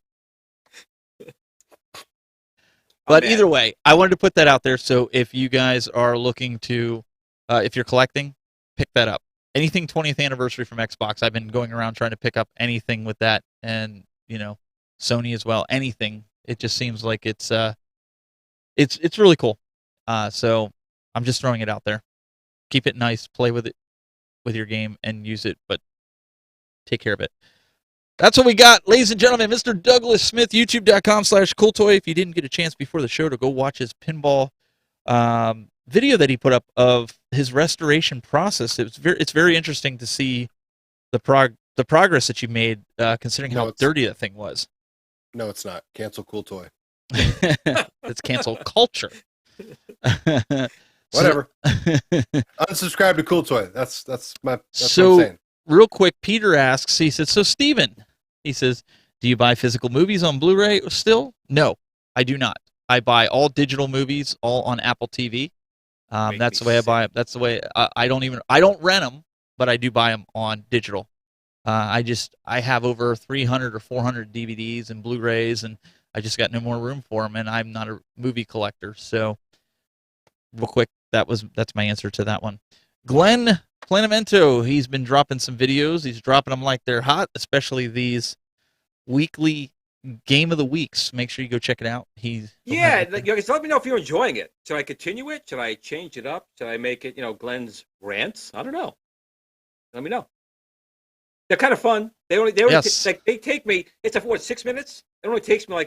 Speaker 2: But either way, I wanted to put that out there. So if you guys are looking to, if you're collecting, pick that up. Anything 20th anniversary from Xbox. I've been going around trying to pick up anything with that, and Sony as well. Anything. It just seems like it's really cool. So I'm just throwing it out there. Keep it nice. Play with it with your game and use it, but take care of it. That's what we got, ladies and gentlemen. Mr. Douglas Smith, youtube.com/cooltoy. If you didn't get a chance before the show to go watch his pinball video that he put up of his restoration process, it's very interesting to see the progress that you made, considering how dirty that thing was.
Speaker 4: No, it's not. Cancel Cool Toy.
Speaker 2: It's cancel culture.
Speaker 4: Whatever. Unsubscribe to Cool Toy. That's what I'm
Speaker 2: So
Speaker 4: saying.
Speaker 2: real quick, Peter asks, he says, so Steven, he says, do you buy physical movies on Blu-ray still? No, I do not. I buy all digital movies, all on Apple TV. That's the way I buy it. That's the way I don't rent them, but I do buy them on digital. I have over 300 or 400 DVDs and Blu-rays, and I just got no more room for them, and I'm not a movie collector. So real quick, that's my answer to that one. Glenn Planamento, he's been dropping some videos. He's dropping them like they're hot, especially these weekly Game of the Weeks. Make sure you go check it out.
Speaker 3: Just let me know if you're enjoying it. Should I continue it? Should I change it up? Should I make it,
Speaker 2: Glenn's
Speaker 3: rants? I don't know. Let me know. They're kind of fun. They
Speaker 2: Yes.
Speaker 3: they take me. It's 6 minutes. It only takes me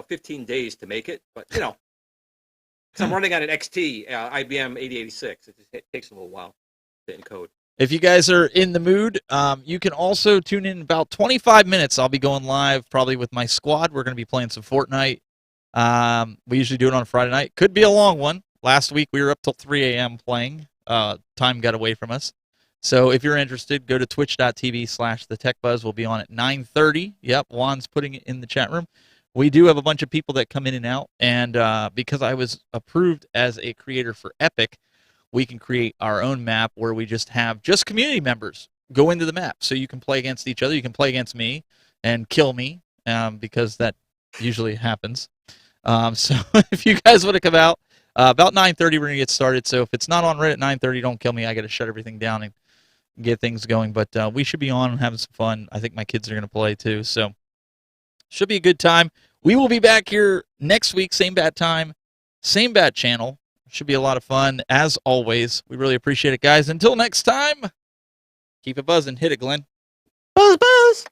Speaker 3: 15 days to make it. But because I'm running on an XT IBM 8086, it takes a little while to encode.
Speaker 2: If you guys are in the mood, you can also tune in about 25 minutes. I'll be going live probably with my squad. We're going to be playing some Fortnite. We usually do it on a Friday night. Could be a long one. Last week we were up till 3 a.m. playing. Time got away from us. So if you're interested, go to twitch.tv/thetechbuzz. We'll be on at 9:30. Yep, Juan's putting it in the chat room. We do have a bunch of people that come in and out. And because I was approved as a creator for Epic, we can create our own map where we just have community members go into the map. So you can play against each other. You can play against me and kill me, because that usually happens. So if you guys want to come out, about 9:30 we're going to get started. So if it's not on right at 9:30, don't kill me. I got to shut everything down and get things going. But we should be on and having some fun. I think my kids are going to play too. So should be a good time. We will be back here next week, same bat time, same bat channel. Should be a lot of fun, as always. We really appreciate it, guys. Until next time, keep it buzzing. Hit it, Glenn.
Speaker 3: Buzz, buzz.